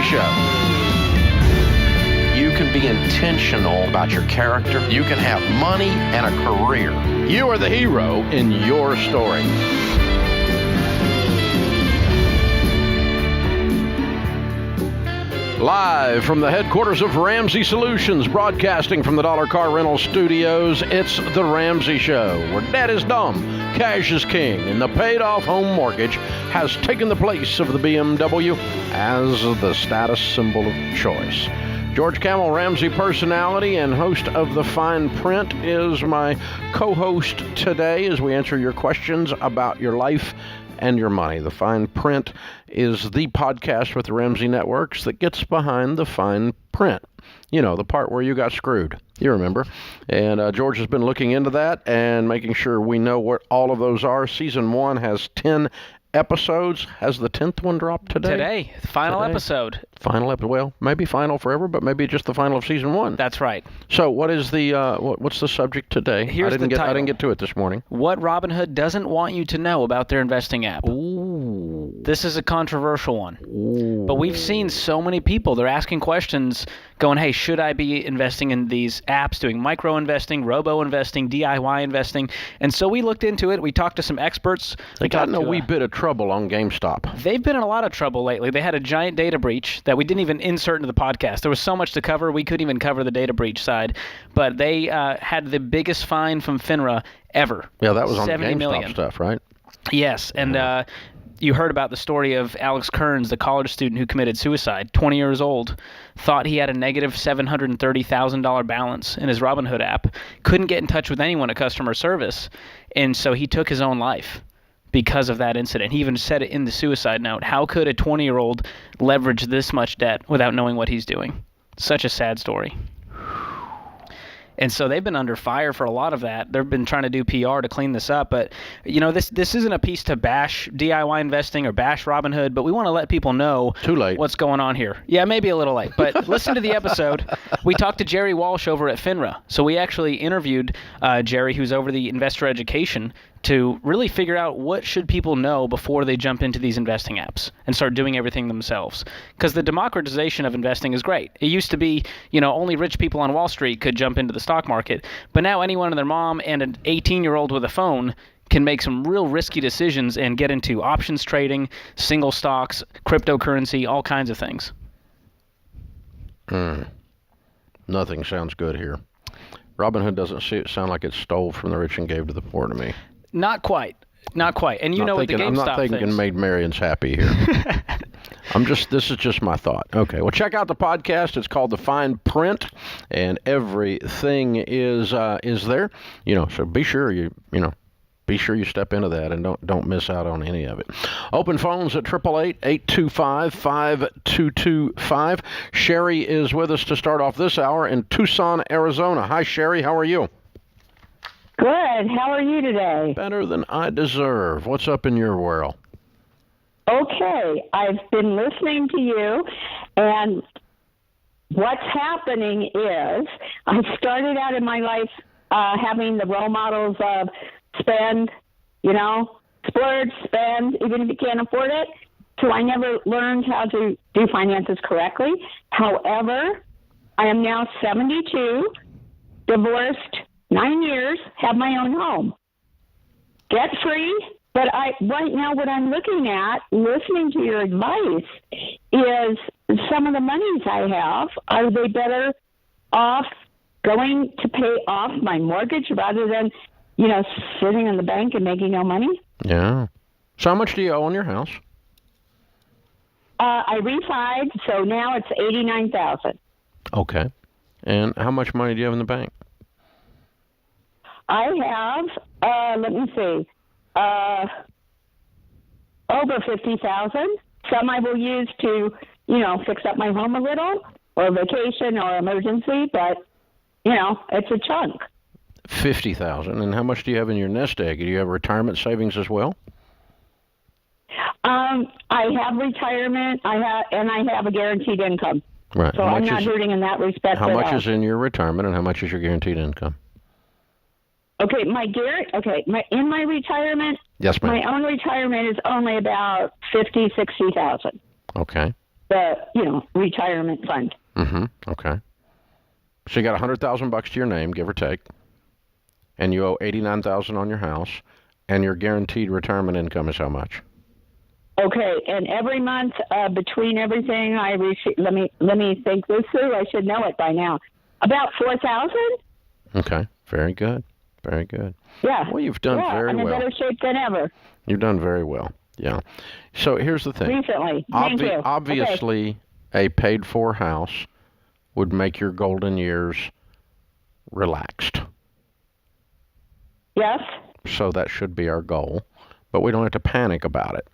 Show. You can be intentional about your character. You can have money and a career. You are the hero in your story. Live from the headquarters of Ramsey Solutions, broadcasting from the Dollar Car Rental Studios, it's the Ramsey Show, where debt is dumb, cash is king, and the paid-off home mortgage has taken the place of the BMW as the status symbol of choice. George Camel, Ramsey personality and host of The Fine Print, is my co-host today as we answer your questions about your life and your money. The Fine Print is the podcast with the Ramsey Networks that gets behind the fine print. You know, the part where you got screwed. You remember. And George has been looking into that and making sure we know what all of those are. Season 1 has 10 episodes. Has the 10th one dropped today? Today. Final episode. Final episode. Well, maybe final forever, but maybe just the final of season 1. That's right. So what is the what's the subject today? Here's the title. I didn't get to it this morning. What Robinhood doesn't want you to know about their investing app. Ooh. This is a controversial one. Ooh. But we've seen so many people, they're asking questions going, hey, should I be investing in these apps, doing micro investing, robo investing, DIY investing? And so we looked into it. We talked to some experts. They got in a wee bit of trouble on GameStop. They've been in a lot of trouble lately. They had a giant data breach that we didn't even insert into the podcast. There was so much to cover, we couldn't even cover the data breach side. But they had the biggest fine from FINRA ever. Yeah, that was on $70 GameStop million. stuff, right? Yes, and you heard about the story of Alex Kearns, the college student who committed suicide, 20 years old, thought he had a negative $730,000 balance in his Robinhood app, couldn't get in touch with anyone at customer service, and so he took his own life because of that incident. He even said it in the suicide note. How could a 20-year-old leverage this much debt without knowing what he's doing? Such a sad story. And so they've been under fire for a lot of that. They've been trying to do PR to clean this up. But, you know, this isn't a piece to bash DIY investing or bash Robinhood, but we want to let people know Too late. What's going on here. Yeah, maybe a little late. But listen to the episode. We talked to Jerry Walsh over at FINRA. So we actually interviewed Jerry, who's over the investor education, to really figure out what should people know before they jump into these investing apps and start doing everything themselves. Because the democratization of investing is great. It used to be, you know, only rich people on Wall Street could jump into the stock market. But now anyone and their mom and an 18-year-old with a phone can make some real risky decisions and get into options trading, single stocks, cryptocurrency, all kinds of things. Nothing sounds good here. Robinhood doesn't sound like it stole from the rich and gave to the poor to me. Not quite. Not quite. And you know what the GameStop I'm not thinking things. made Marians happy here. This is just my thought. Okay, well, check out the podcast. It's called The Fine Print, and everything is there. You know, so be sure you step into that and don't miss out on any of it. Open phones at 888-825-5225. Sherry is with us to start off this hour in Tucson, Arizona. Hi, Sherry. How are you? Good. How are you today? Better than I deserve. What's up in your world? Okay. I've been listening to you, and what's happening is I started out in my life having the role models of spend, splurge, spend, even if you can't afford it. So I never learned how to do finances correctly. However, I am now 72, divorced, 9 years, have my own home. Debt free, but right now what I'm looking at, listening to your advice, is some of the monies I have, are they better off going to pay off my mortgage rather than, sitting in the bank and making no money? Yeah. So how much do you owe on your house? I refied, so now it's $89,000. Okay. And how much money do you have in the bank? I have, let me see, over $50,000. Some I will use to, fix up my home a little, or vacation, or emergency, but, it's a chunk. $50,000. And how much do you have in your nest egg? Do you have retirement savings as well? I have retirement, I have a guaranteed income. Right. So I'm not hurting in that respect. How much is in your retirement, and how much is your guaranteed income? Okay, in my retirement, yes, ma'am. My own retirement is only about $50,000, $60,000. Okay. the retirement fund. Mm-hmm. Okay. So you got $100,000 to your name, give or take, and you owe $89,000 on your house, and your guaranteed retirement income is how much? Okay, and every month between everything I receive, let me think this through. I should know it by now. About $4,000. Okay, very good, very good. Yeah. Well, you've done very I'm well. in better shape than ever. You've done very well. Yeah. So here's the thing. Recently, thank you. Obviously, a paid-for house would make your golden years relaxed. Yes. So that should be our goal, but we don't have to panic about it.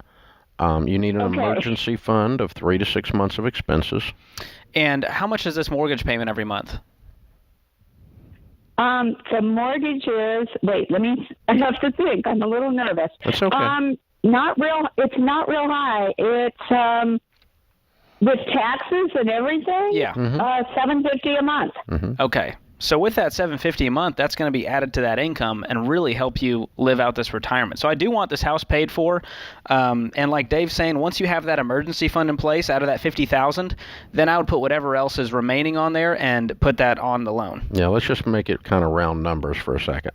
You need an emergency fund of 3 to 6 months of expenses. And how much is this mortgage payment every month? The mortgage is, I have to think. I'm a little nervous. That's okay. It's not real high. It's, with taxes and everything, Yeah. $750 a month. Mm-hmm. Okay. So with that $750 a month, that's going to be added to that income and really help you live out this retirement. So I do want this house paid for. And like Dave's saying, once you have that emergency fund in place out of that $50,000, then I would put whatever else is remaining on there and put that on the loan. Yeah, let's just make it kind of round numbers for a second.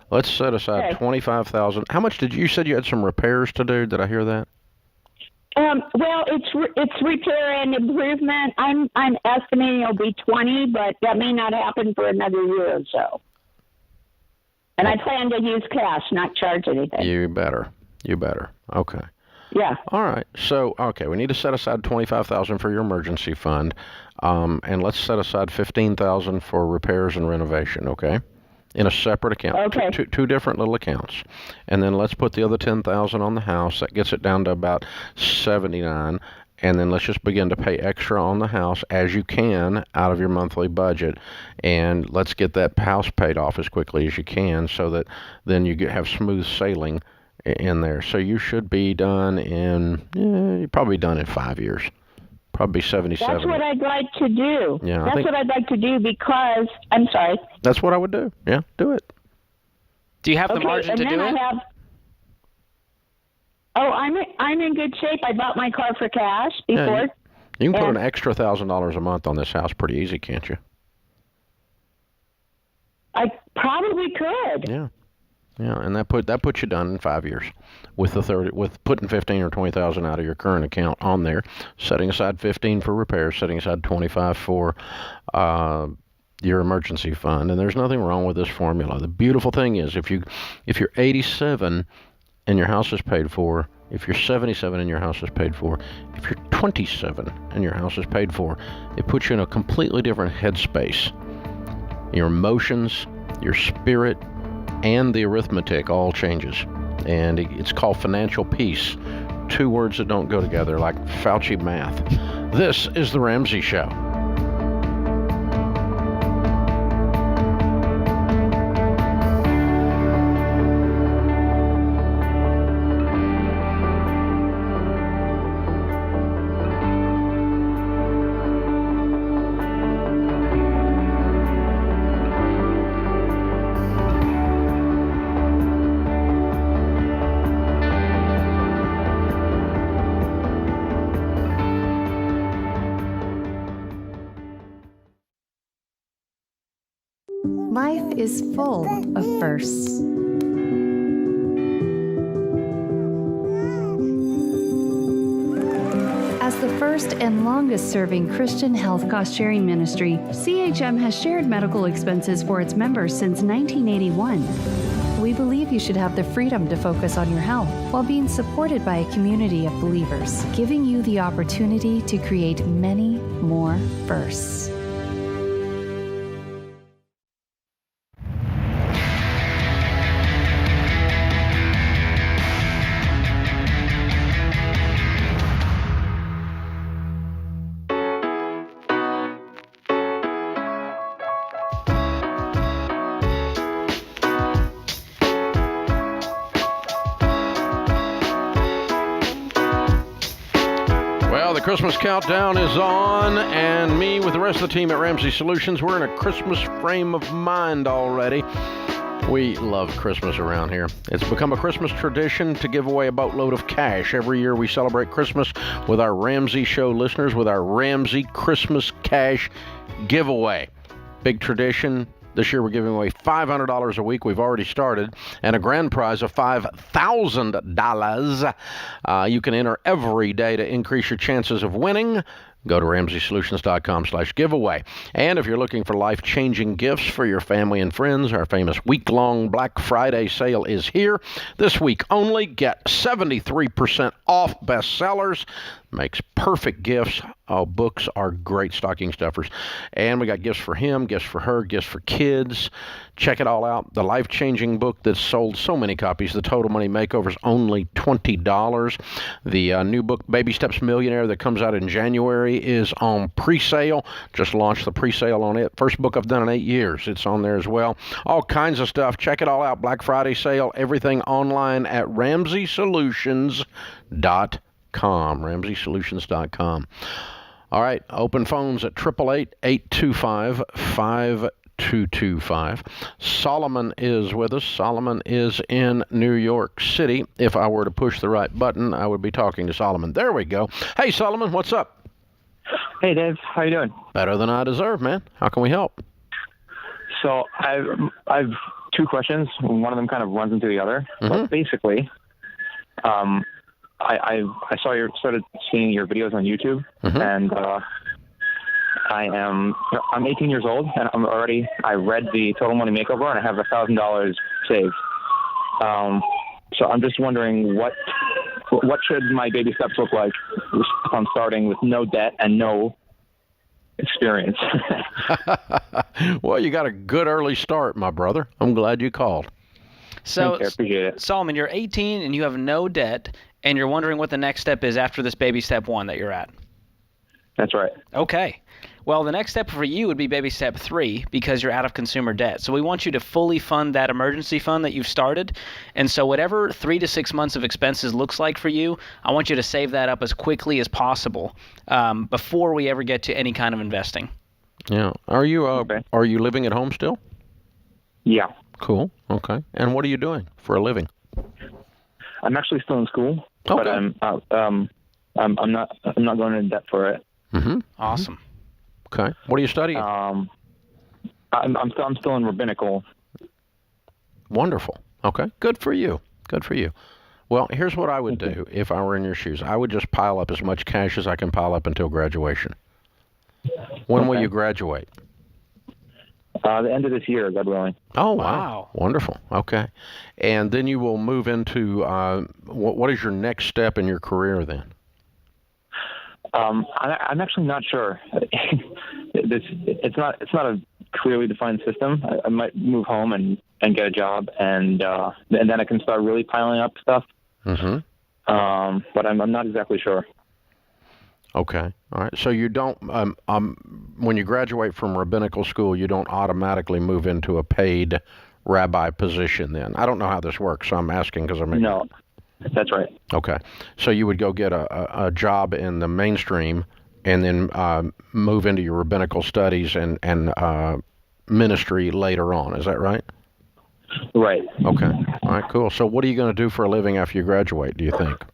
Let's set aside $25,000. How much did you said you had some repairs to do? Did I hear that? Well, it's repair and improvement. I'm estimating it'll be 20, but that may not happen for another year or so. And I plan to use cash, not charge anything. You better. Okay. Yeah. All right. So, we need to set aside $25,000 for your emergency fund, and let's set aside $15,000 for repairs and renovation. Okay. In a separate account, okay. two different little accounts, and then let's put the other $10,000 on the house. That gets it down to about $79,000, and then let's just begin to pay extra on the house as you can out of your monthly budget, and let's get that house paid off as quickly as you can, so that then you have smooth sailing in there. So you should be done you're probably done in 5 years. Probably 77. That's what I'd like to do. Yeah, that's what I'd like to do because, I'm sorry. That's what I would do. Yeah, do it. Do you have the margin to do it? I'm in good shape. I bought my car for cash before. Yeah, you can put an extra $1,000 a month on this house pretty easy, can't you? I probably could. Yeah. Yeah, and that puts you done in 5 years, with putting 15 or 20,000 out of your current account on there, setting aside 15 for repairs, setting aside 25 for your emergency fund, and there's nothing wrong with this formula. The beautiful thing is, if you're 87 and your house is paid for, if you're 77 and your house is paid for, if you're 27 and your house is paid for, it puts you in a completely different headspace. Your emotions, your spirit, and the arithmetic all changes, and it's called financial peace. 2 words that don't go together, like Fauci math. This is the Ramsey Show. Life is full of firsts. As the first and longest-serving Christian health cost-sharing ministry, CHM has shared medical expenses for its members since 1981. We believe you should have the freedom to focus on your health while being supported by a community of believers, giving you the opportunity to create many more firsts. The Christmas countdown is on, and me with the rest of the team at Ramsey Solutions, we're in a Christmas frame of mind already. We love Christmas around here. It's become a Christmas tradition to give away a boatload of cash. Every year we celebrate Christmas with our Ramsey Show listeners with our Ramsey Christmas Cash giveaway. Big tradition. This year we're giving away $500 a week. We've already started. And a grand prize of $5,000. You can enter every day to increase your chances of winning. Go to RamseySolutions.com/giveaway. And if you're looking for life-changing gifts for your family and friends, our famous week-long Black Friday sale is here. This week only, get 73% off bestsellers. Makes perfect gifts. Oh, books are great stocking stuffers. And we got gifts for him, gifts for her, gifts for kids. Check it all out. The life-changing book that's sold so many copies, The Total Money Makeover, is only $20. The new book, Baby Steps Millionaire, that comes out in January, is on pre-sale. Just launched the pre-sale on it. First book I've done in 8 years. It's on there as well. All kinds of stuff. Check it all out. Black Friday sale. Everything online at RamseySolutions.com. RamseySolutions.com. All right, open phones at 888-825-5225. Solomon is with us. Solomon is in New York City. If I were to push the right button, I would be talking to Solomon. There we go. Hey, Solomon, what's up? Hey, Dave. How you doing? Better than I deserve, man. How can we help? So I've two questions. One of them kind of runs into the other. But basically, I started seeing your videos on YouTube, and I'm 18 years old, and I read the Total Money Makeover, and I have $1,000 saved. So I'm just wondering what should my baby steps look like if I'm starting with no debt and no experience? Well, you got a good early start, my brother. I'm glad you called. So, Thank you, I appreciate it. Solomon, you're 18 and you have no debt, and you're wondering what the next step is after this baby step 1 that you're at. That's right. Okay. Well, the next step for you would be baby step 3 because you're out of consumer debt. So we want you to fully fund that emergency fund that you've started. And so whatever 3 to 6 months of expenses looks like for you, I want you to save that up as quickly as possible before we ever get to any kind of investing. Yeah. Are you living at home still? Yeah. Cool. Okay. And what are you doing for a living? I'm actually still in school, Okay. but I'm not going into debt for it. Awesome. Okay. What are you studying? I'm still in rabbinical. Wonderful. Okay. Good for you. Good for you. Well, here's what I would do if I were in your shoes. I would just pile up as much cash as I can pile up until graduation. When will you graduate? The end of this year, God willing. Oh, wow. Wonderful. Okay. And then you will move into what is your next step in your career then? I'm actually not sure. It's not a clearly defined system. I might move home and get a job, and then I can start really piling up stuff. But I'm not exactly sure. Okay. All right. So you don't, when you graduate from rabbinical school, you don't automatically move into a paid rabbi position then. I don't know how this works, so I'm asking because I'm... No, that's right. Okay. So you would go get a job in the mainstream and then move into your rabbinical studies and ministry later on. Is that right? Right. Okay. All right, cool. So what are you going to do for a living after you graduate, do you think?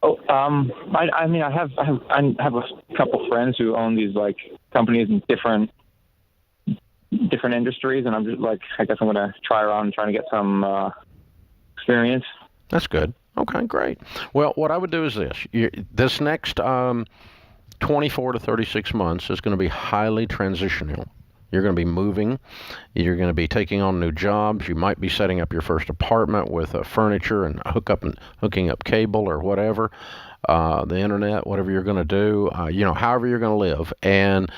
Oh, I mean, I have a couple friends who own these like companies in different industries, and I'm just like, I guess I'm gonna try around and trying to get some experience. That's good. Okay, great. Well, what I would do is this: this next 24 to 36 months is going to be highly transitional. You're going to be moving. You're going to be taking on new jobs. You might be setting up your first apartment with furniture and hooking up cable or whatever, the internet, whatever you're going to do, however you're going to live. And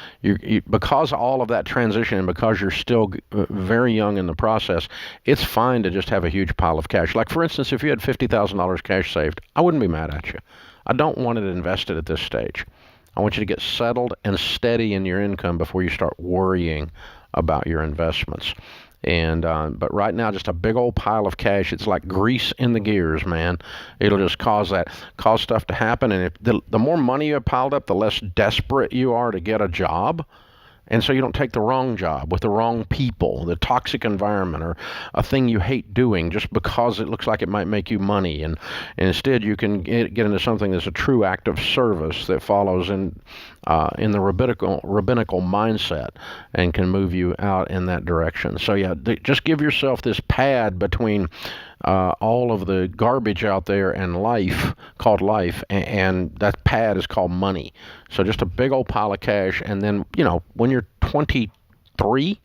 because of all of that transition and because you're still very young in the process, it's fine to just have a huge pile of cash. Like, for instance, if you had $50,000 cash saved, I wouldn't be mad at you. I don't want it invested at this stage. I want you to get settled and steady in your income before you start worrying about your investments. And but right now, just a big old pile of cash. It's like grease in the gears, man. It'll just cause stuff to happen. And if the more money you have piled up, the less desperate you are to get a job. And so you don't take the wrong job with the wrong people, the toxic environment, or a thing you hate doing just because it looks like it might make you money. And instead, you can get into something that's a true act of service that follows in the rabbinical mindset and can move you out in that direction. So yeah, just give yourself this pad between all of the garbage out there and life, called life, and that pad is called money. So just a big old pile of cash, and then, when you're 23,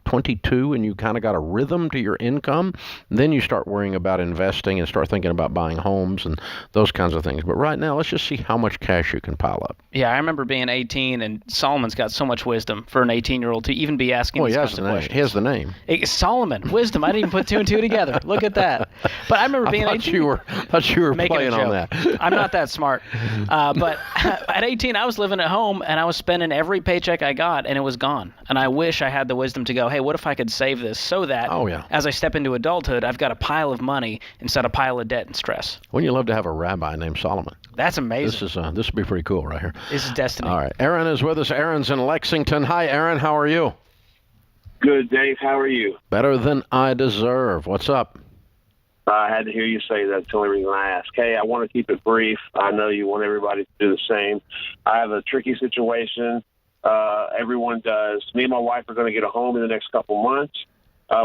22, and you kind of got a rhythm to your income, then you start worrying about investing and start thinking about buying homes and those kinds of things. But right now, let's just see how much cash you can pile up. Yeah, I remember being 18, and Solomon's got so much wisdom for an 18-year-old to even be asking these kinds of questions. He has the name. Solomon, wisdom. I didn't even put two and two together. Look at that. But I remember being 18. I thought you were playing on that. I'm not that smart. But at 18, I was living at home, and I was spending every paycheck I got, and it was gone. And I wish I had the wisdom to go, hey, what if I could save this so that as I step into adulthood, I've got a pile of money instead of a pile of debt and stress. Wouldn't you love to have a rabbi named Solomon? That's amazing. This would be pretty cool right here. This is destiny. All right. Aaron is with us. Aaron's in Lexington. Hi, Aaron. How are you? Good, Dave. How are you? Better than I deserve. What's up? I had to hear you say that. That's the only reason I asked. Hey, I want to keep it brief. I know you want everybody to do the same. I have a tricky situation. Everyone does. Me and my wife are going to get a home in the next couple months.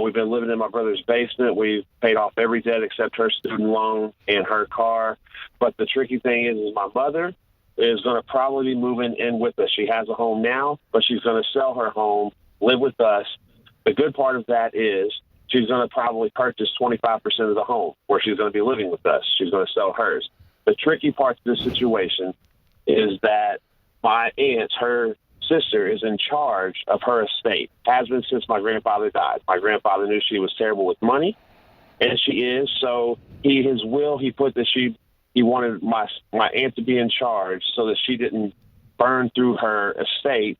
We've been living in my brother's basement. We've paid off every debt except her student loan and her car. But the tricky thing is my mother is going to probably be moving in with us. She has a home now, but she's going to sell her home, live with us. The good part of that is she's going to probably purchase 25% of the home where she's going to be living with us. She's going to sell hers. The tricky part to this situation is that my aunt, her sister, is in charge of her estate, has been since my grandfather died. My grandfather knew she was terrible with money, and she is. So his will, he put that he wanted my aunt to be in charge so that she didn't burn through her estate.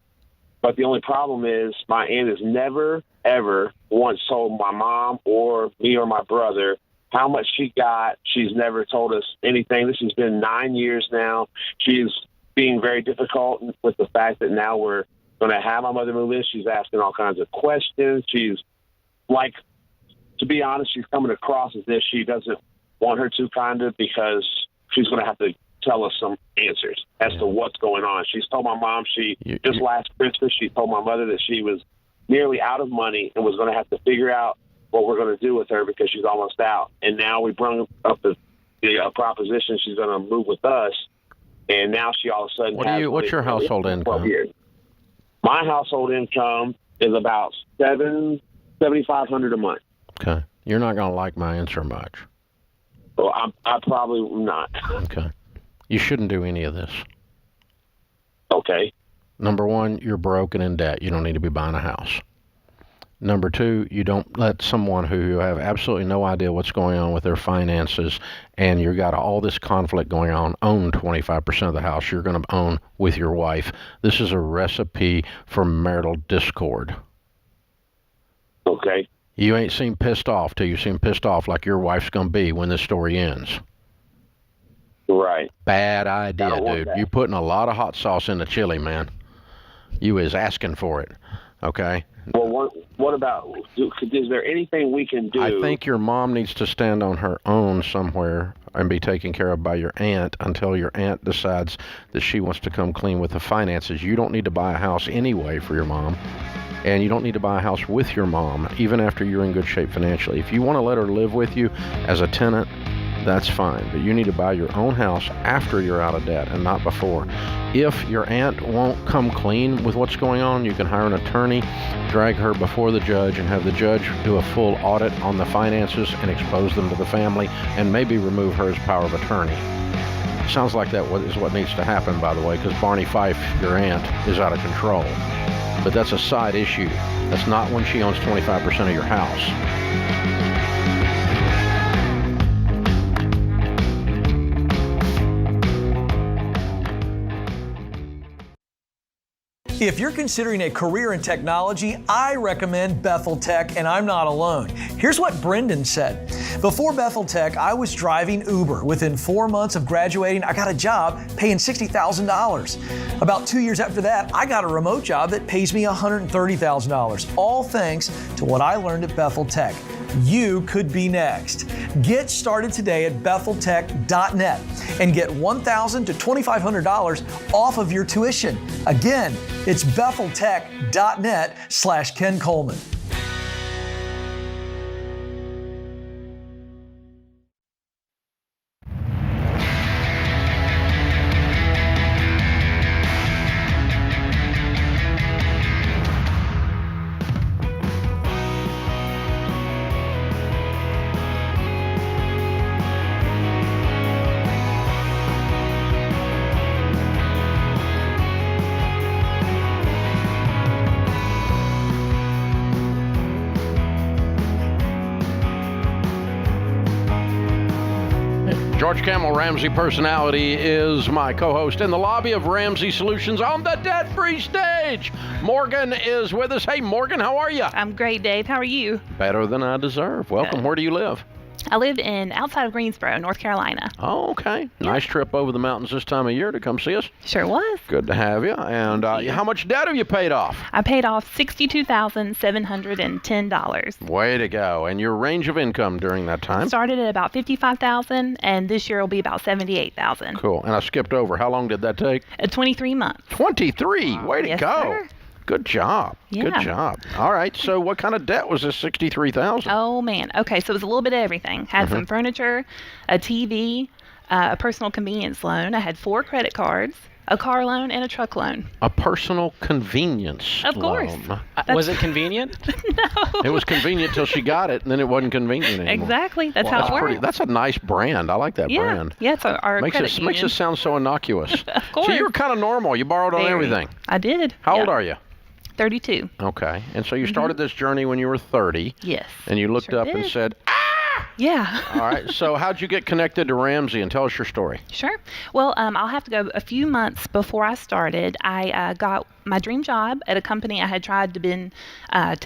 But the only problem is my aunt has never, ever once told my mom or me or my brother how much she got. She's never told us anything. This has been 9 years now. She's being very difficult with the fact that now we're going to have my mother move in. She's asking all kinds of questions. She's like, to be honest, she's coming across as if she doesn't want her to, kind of, because she's going to have to tell us some answers as to what's going on. She's told my mom just last Christmas, she told my mother that she was nearly out of money and was going to have to figure out what we're going to do with her because she's almost out. And now we brought up the proposition she's going to move with us. And now she all of a sudden what's your household income? My household income is about $7,500 a month. Okay. You're not going to like my answer much. Well, I probably not. Okay. You shouldn't do any of this. Okay. Number one, you're broke and in debt. You don't need to be buying a house. Number two, you don't let someone who you have absolutely no idea what's going on with their finances and you've got all this conflict going on, own 25% of the house you're going to own with your wife. This is a recipe for marital discord. Okay. You ain't seem pissed off till you seem pissed off like your wife's going to be when this story ends. Right. Bad idea, dude. You're putting a lot of hot sauce in the chili, man. You is asking for it. Okay? Well, what about, is there anything we can do? I think your mom needs to stand on her own somewhere and be taken care of by your aunt until your aunt decides that she wants to come clean with the finances. You don't need to buy a house anyway for your mom, and you don't need to buy a house with your mom, even after you're in good shape financially. If you want to let her live with you as a tenant, that's fine, but you need to buy your own house after you're out of debt and not before. If your aunt won't come clean with what's going on, you can hire an attorney, drag her before the judge, and have the judge do a full audit on the finances and expose them to the family, and maybe remove her as power of attorney. Sounds like that is what needs to happen, by the way, because Barney Fife, your aunt, is out of control. But that's a side issue. That's not when she owns 25% of your house. If you're considering a career in technology, I recommend Bethel Tech, and I'm not alone. Here's what Brendan said. Before Bethel Tech, I was driving Uber. Within 4 months of graduating, I got a job paying $60,000. About 2 years after that, I got a remote job that pays me $130,000, all thanks to what I learned at Bethel Tech. You could be next. Get started today at betheltech.net and get $1,000 to $2,500 off of your tuition. Again, it's betheltech.net/Ken Coleman. George Camel, Ramsey Personality, is my co-host in the lobby of Ramsey Solutions on the debt-free stage. Morgan is with us. Hey, Morgan, how are you? I'm great, Dave. How are you? Better than I deserve. Welcome. Where do you live? I live outside of Greensboro, North Carolina. Oh, okay. Nice trip over the mountains this time of year to come see us. Sure was. Good to have you. And how much debt have you paid off? I paid off $62,710. Way to go. And your range of income during that time? Started at about $55,000, and this year will be about $78,000. Cool. And I skipped over. How long did that take? 23 months. 23. Way to Yes, go. sir. Good job. Yeah. Good job. All right. So what kind of debt was this $63,000? Oh, man. Okay, so it was a little bit of everything. Had some furniture, a TV, a personal convenience loan. I had 4 credit cards, a car loan, and a truck loan. A personal convenience Of course. loan. Was it convenient? No. It was convenient till she got it, and then it wasn't convenient anymore. Exactly. That's how it works. That's a nice brand. I like that brand. Yeah, it's our Makes credit it union. sound so innocuous. Of course. So you were kind of normal. You borrowed on Very. everything. I did. How old Yeah. are you? 32. Okay. And so you started this journey when you were 30. Yes. And you looked Sure up and did. said, Yeah. all right, so how'd you get connected to Ramsey? And tell us your story. Sure. Well, I'll have to go a few months before I started. I got my dream job at a company I had tried to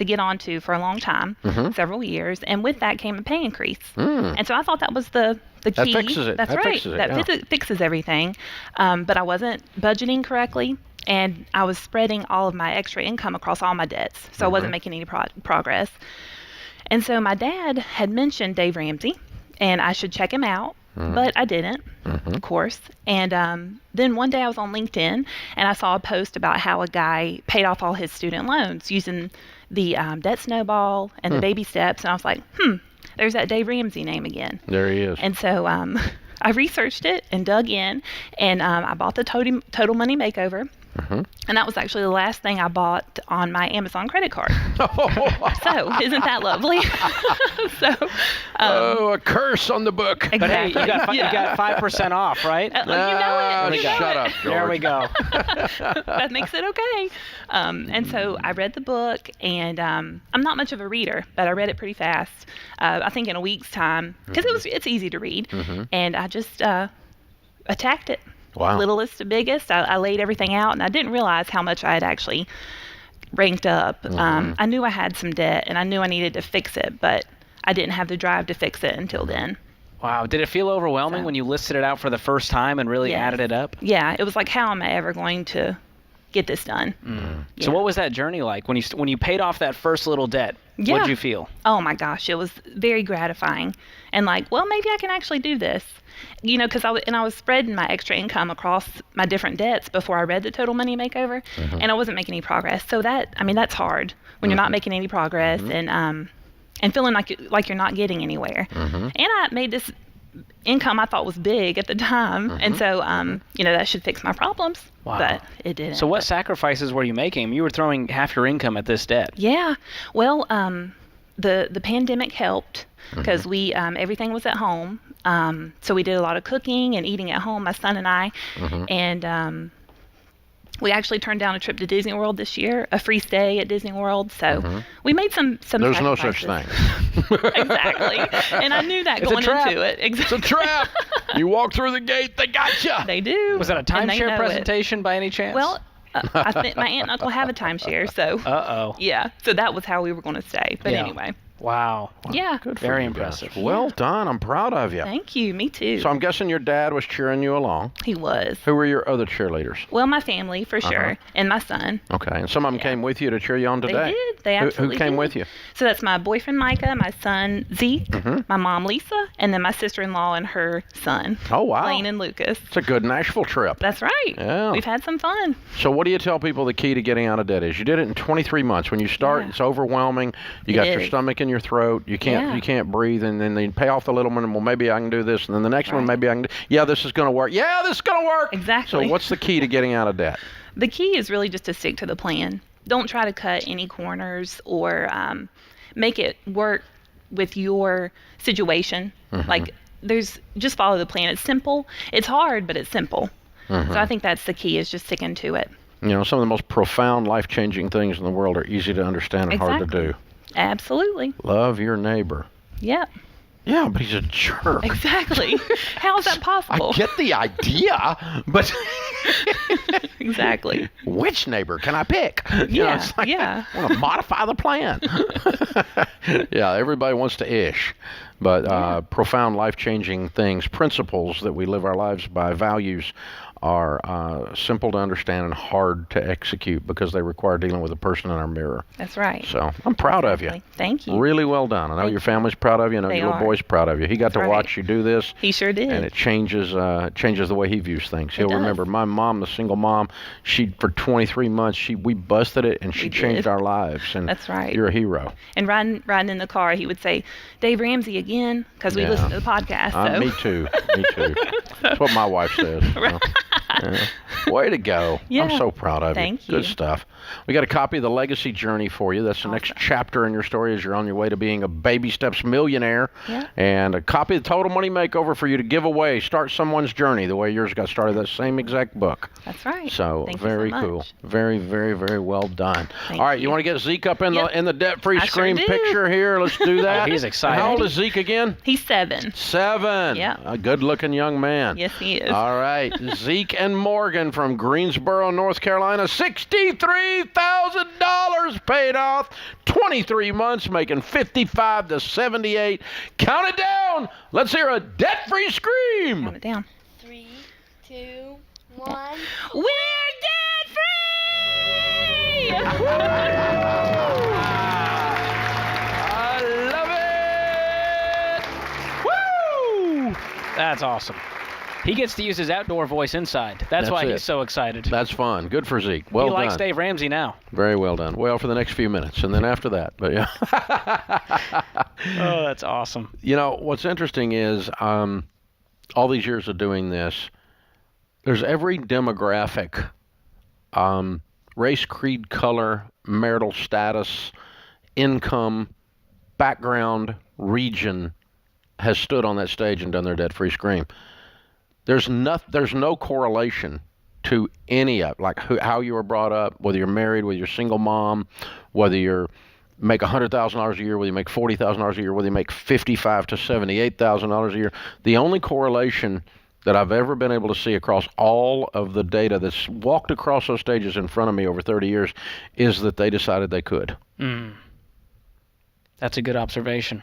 get onto for a long time, several years, and with that came a pay increase. And so I thought that was the key. That fixes it. That's That right. fixes it, that yeah. fixes everything. But I wasn't budgeting correctly. And I was spreading all of my extra income across all my debts, so I wasn't making any progress. And so my dad had mentioned Dave Ramsey, and I should check him out, but I didn't, of course. And then one day I was on LinkedIn, and I saw a post about how a guy paid off all his student loans using the debt snowball and the baby steps, and I was like, there's that Dave Ramsey name again. There he is. And so I researched it and dug in, and I bought the Total Money Makeover. And that was actually the last thing I bought on my Amazon credit card. So, isn't that lovely? A curse on the book. Exactly. But hey, you got 5% off, right? You know it. Shut up, George. There we go. That makes it okay. And so I read the book, and I'm not much of a reader, but I read it pretty fast. I think in a week's time, because it's easy to read, and I just attacked it. Wow. Littlest to biggest. I laid everything out, and I didn't realize how much I had actually ranked up. I knew I had some debt, and I knew I needed to fix it, but I didn't have the drive to fix it until then. Wow. Did it feel overwhelming when you listed it out for the first time and really added it up? Yeah, it was like, how am I ever going to get this done? So what was that journey like when you paid off that first little debt? Yeah. What did you feel? Oh my gosh, it was very gratifying, and like, well, maybe I can actually do this, because I was spreading my extra income across my different debts before I read the Total Money Makeover, and I wasn't making any progress. So that's hard when you're not making any progress and feeling like you're not getting anywhere. And I made this income I thought was big at the time, and so that should fix my problems. Wow. But it didn't. So what sacrifices were you making? You were throwing half your income at this debt. Yeah. Well, the pandemic helped because we everything was at home. So we did a lot of cooking and eating at home, my son and I, and we actually turned down a trip to Disney World this year, a free stay at Disney World. So we made some There's no sacrifices. such thing. Exactly. And I knew that going into it. Exactly. It's a trap. You walk through the gate, they got you. They do. Was that a And they timeshare know it. presentation by any chance? Well, I think my aunt and uncle have a timeshare, so. Yeah, so that was how we were going to stay. But anyway. Wow. Yeah. Good for Very you impressive. guys. Well done. I'm proud of you. Thank you. Me too. So I'm guessing your dad was cheering you along. He was. Who were your other cheerleaders? Well, my family, for sure, and my son. Okay, and some of them came with you to cheer you on today? They did. They absolutely Who came did. with you? So that's my boyfriend, Micah, my son, Zeke, my mom, Lisa, and then my sister-in-law and her son, Oh, wow. Lane and Lucas. It's a good Nashville trip. That's right. Yeah. We've had some fun. So what do you tell people the key to getting out of debt is? You did it in 23 months. When you start, Yeah. it's overwhelming. You got your is. stomach in your throat. You can't breathe, and then you pay off the little one, and well, maybe I can do this, and then the next one, maybe I can do, this is going to work. Yeah, this is going to work. Exactly. So what's the key to getting out of debt? The key is really just to stick to the plan. Don't try to cut any corners or make it work with your situation. Like, just follow the plan. It's simple. It's hard, but it's simple. So I think that's the key, is just sticking to it. You know, some of the most profound, life-changing things in the world are easy to understand and hard to do. Absolutely. Love your neighbor. Yep. Yeah, but he's a jerk. Exactly. How is that possible? I get the idea, but Exactly. which neighbor can I pick? Yeah, It's like, yeah. I want to modify the plan. Yeah, everybody wants to ish. But profound, life-changing things, principles that we live our lives by, values, are simple to understand and hard to execute because they require dealing with a person in our mirror. That's right. So I'm proud of you. Thank you. Really well done. I know your family's proud of you. I know They your little are. boy's proud of you. He got to That's watch right. you do this. He sure did. And it changes the way he views things. He'll does. remember my mom, the single mom. She for 23 months we busted it and she We changed did. our lives. And That's right. You're a hero. And riding in the car, he would say, "Dave Ramsey again," because we Yeah. listen to the podcast. So. Me too. Me too. That's what my wife says. You know. Yeah. Way to go. Yeah. I'm so proud of you. Thank Good you. stuff. We got a copy of The Legacy Journey for you. That's the next chapter in your story as you're on your way to being a baby steps millionaire. Yeah. And a copy of the Total Money Makeover for you to give away. Start someone's journey the way yours got started. That same exact book. That's right. So Thank you so very much. cool. Very, very, very well done. Thank All right, you you. want to get Zeke up in Yep. the debt-free I sure screen do. picture here? Let's do that. he's excited. How old is Zeke again? He's 7. 7. Yeah. A good-looking young man. Yes, he is. All right, Zeke and Morgan from Greensboro, North Carolina, $63,000 paid off, 23 months, making 55 to 78. Count it down. Let's hear a debt-free scream. Count it down. 3, 2, 1. We're debt free! I love it. Woo! That's awesome. He gets to use his outdoor voice inside. That's why it. he's so excited. That's fun. Good for Zeke. Well he done. likes Dave Ramsey now. Very well done. Well, for the next few minutes, and then after that. But yeah. Oh, that's awesome. You know, what's interesting is all these years of doing this, there's every demographic, race, creed, color, marital status, income, background, region has stood on that stage and done their debt-free scream. There's no correlation to any of like how you were brought up, whether you're married, whether you're single mom, whether you're make $100,000 a year, whether you make $40,000 a year, whether you make $55,000 to $78,000 a year. The only correlation that I've ever been able to see across all of the data that's walked across those stages in front of me over 30 years is that they decided they could. That's a good observation.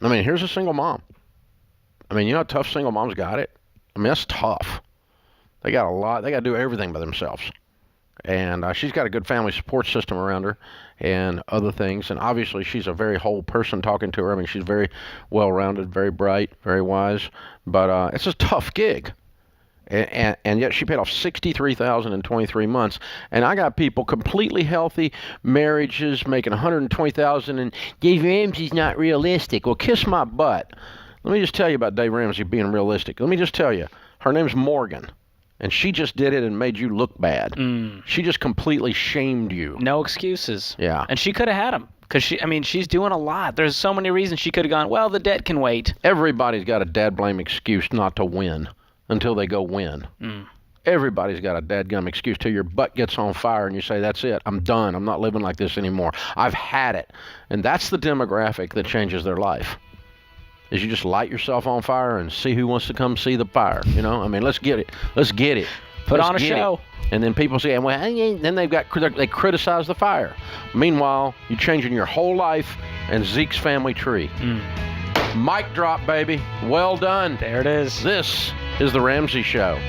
I mean, here's a single mom. I mean, you know how tough single moms got it? I mean, that's tough. They got a lot. They got to do everything by themselves. And she's got a good family support system around her and other things. And obviously, she's a very whole person talking to her. I mean, she's very well-rounded, very bright, very wise. But it's a tough gig. And yet she paid off $63,000 in 23 months. And I got people completely healthy marriages making $120,000, and Dave Ramsey's not realistic. Well, kiss my butt. Let me just tell you about Dave Ramsey being realistic. Let me just tell you, her name's Morgan, and she just did it and made you look bad. She just completely shamed you. No excuses. Yeah. And she could have had him because she's doing a lot. There's so many reasons she could have gone, well, the debt can wait. Everybody's got a dad blame excuse not to win until they go win. Everybody's got a dadgum excuse till your butt gets on fire and you say, that's it, I'm done. I'm not living like this anymore. I've had it. And that's the demographic that changes their life. Is you just light yourself on fire and see who wants to come see the fire. You know, I mean, let's get it. Let's get it. Put Let's on a get show. it. And then people say, well, then they criticize the fire. Meanwhile, you're changing your whole life and Zeke's family tree. Mic drop, baby. Well done. There it is. This is The Ramsey Show.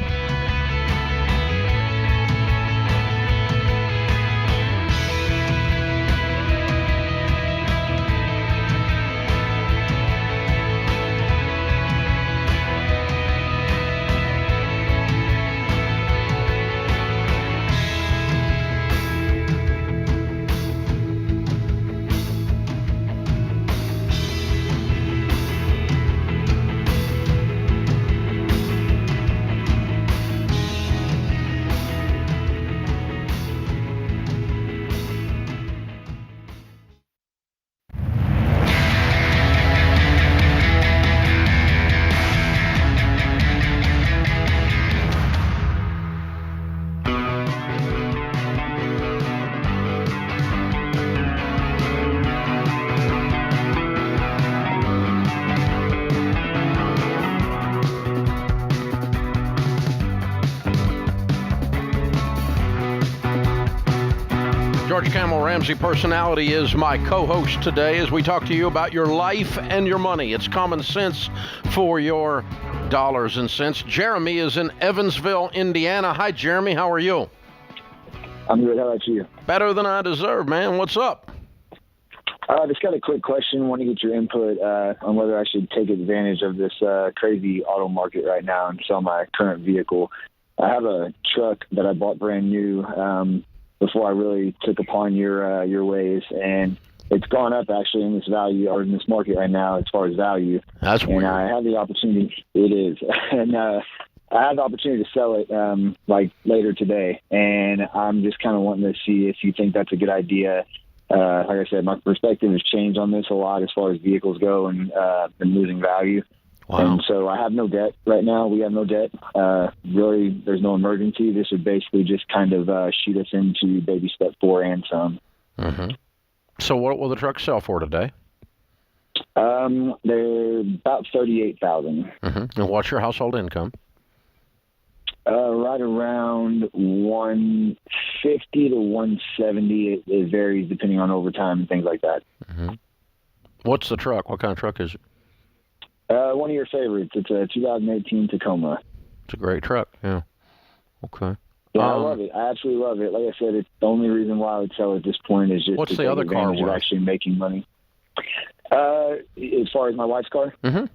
George Camel Ramsey Personality is my co-host today as we talk to you about your life and your money. It's common sense for your dollars and cents. Jeremy is in Evansville, Indiana. Hi, Jeremy. How are you? I'm good. How about you? Better than I deserve, man. What's up? Just got a quick question. Want to get your input on whether I should take advantage of this crazy auto market right now and sell my current vehicle. I have a truck that I bought brand new before I really took upon your ways, and it's gone up actually in this value or in this market right now as far as value. That's weird. And I had the opportunity. It is, and I had the opportunity to sell it like later today, and I'm just kind of wanting to see if you think that's a good idea. Like I said, my perspective has changed on this a lot as far as vehicles go and losing value. Wow. And so I have no debt right now. We have no debt. Really, there's no emergency. This would basically just kind of shoot us into baby step 4 and some. Mm-hmm. So what will the truck sell for today? They're about $38,000. Mm-hmm. And what's your household income? Right around 150 to 170. It varies depending on overtime and things like that. Mm-hmm. What's the truck? What kind of truck is it? One of your favorites. It's a 2018 Tacoma. It's a great truck. Yeah. Okay. Yeah, I love it. I absolutely love it. Like I said, it's the only reason why I would sell at this point is just what's to the take other car advantage of worth? actually making money. As far as my wife's car, Mm-hmm.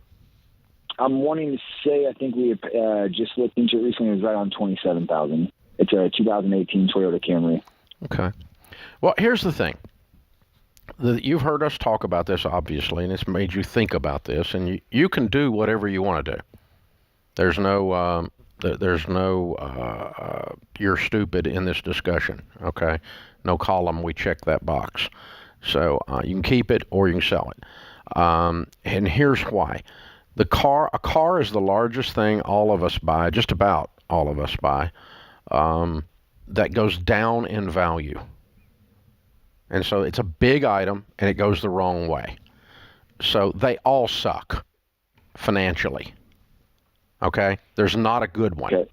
I'm wanting to say I think we just looked into it recently. It was right on $27,000. It's a 2018 Toyota Camry. Okay. Well, here's the thing. You've heard us talk about this, obviously, and it's made you think about this, and you can do whatever you want to do. There's no you're stupid in this discussion, okay? No column, we check that box. So you can keep it or you can sell it. And here's why. A car is the largest thing all of us buy, just about all of us buy, that goes down in value. And so it's a big item, and it goes the wrong way. So they all suck financially. Okay? There's not a good one. Okay.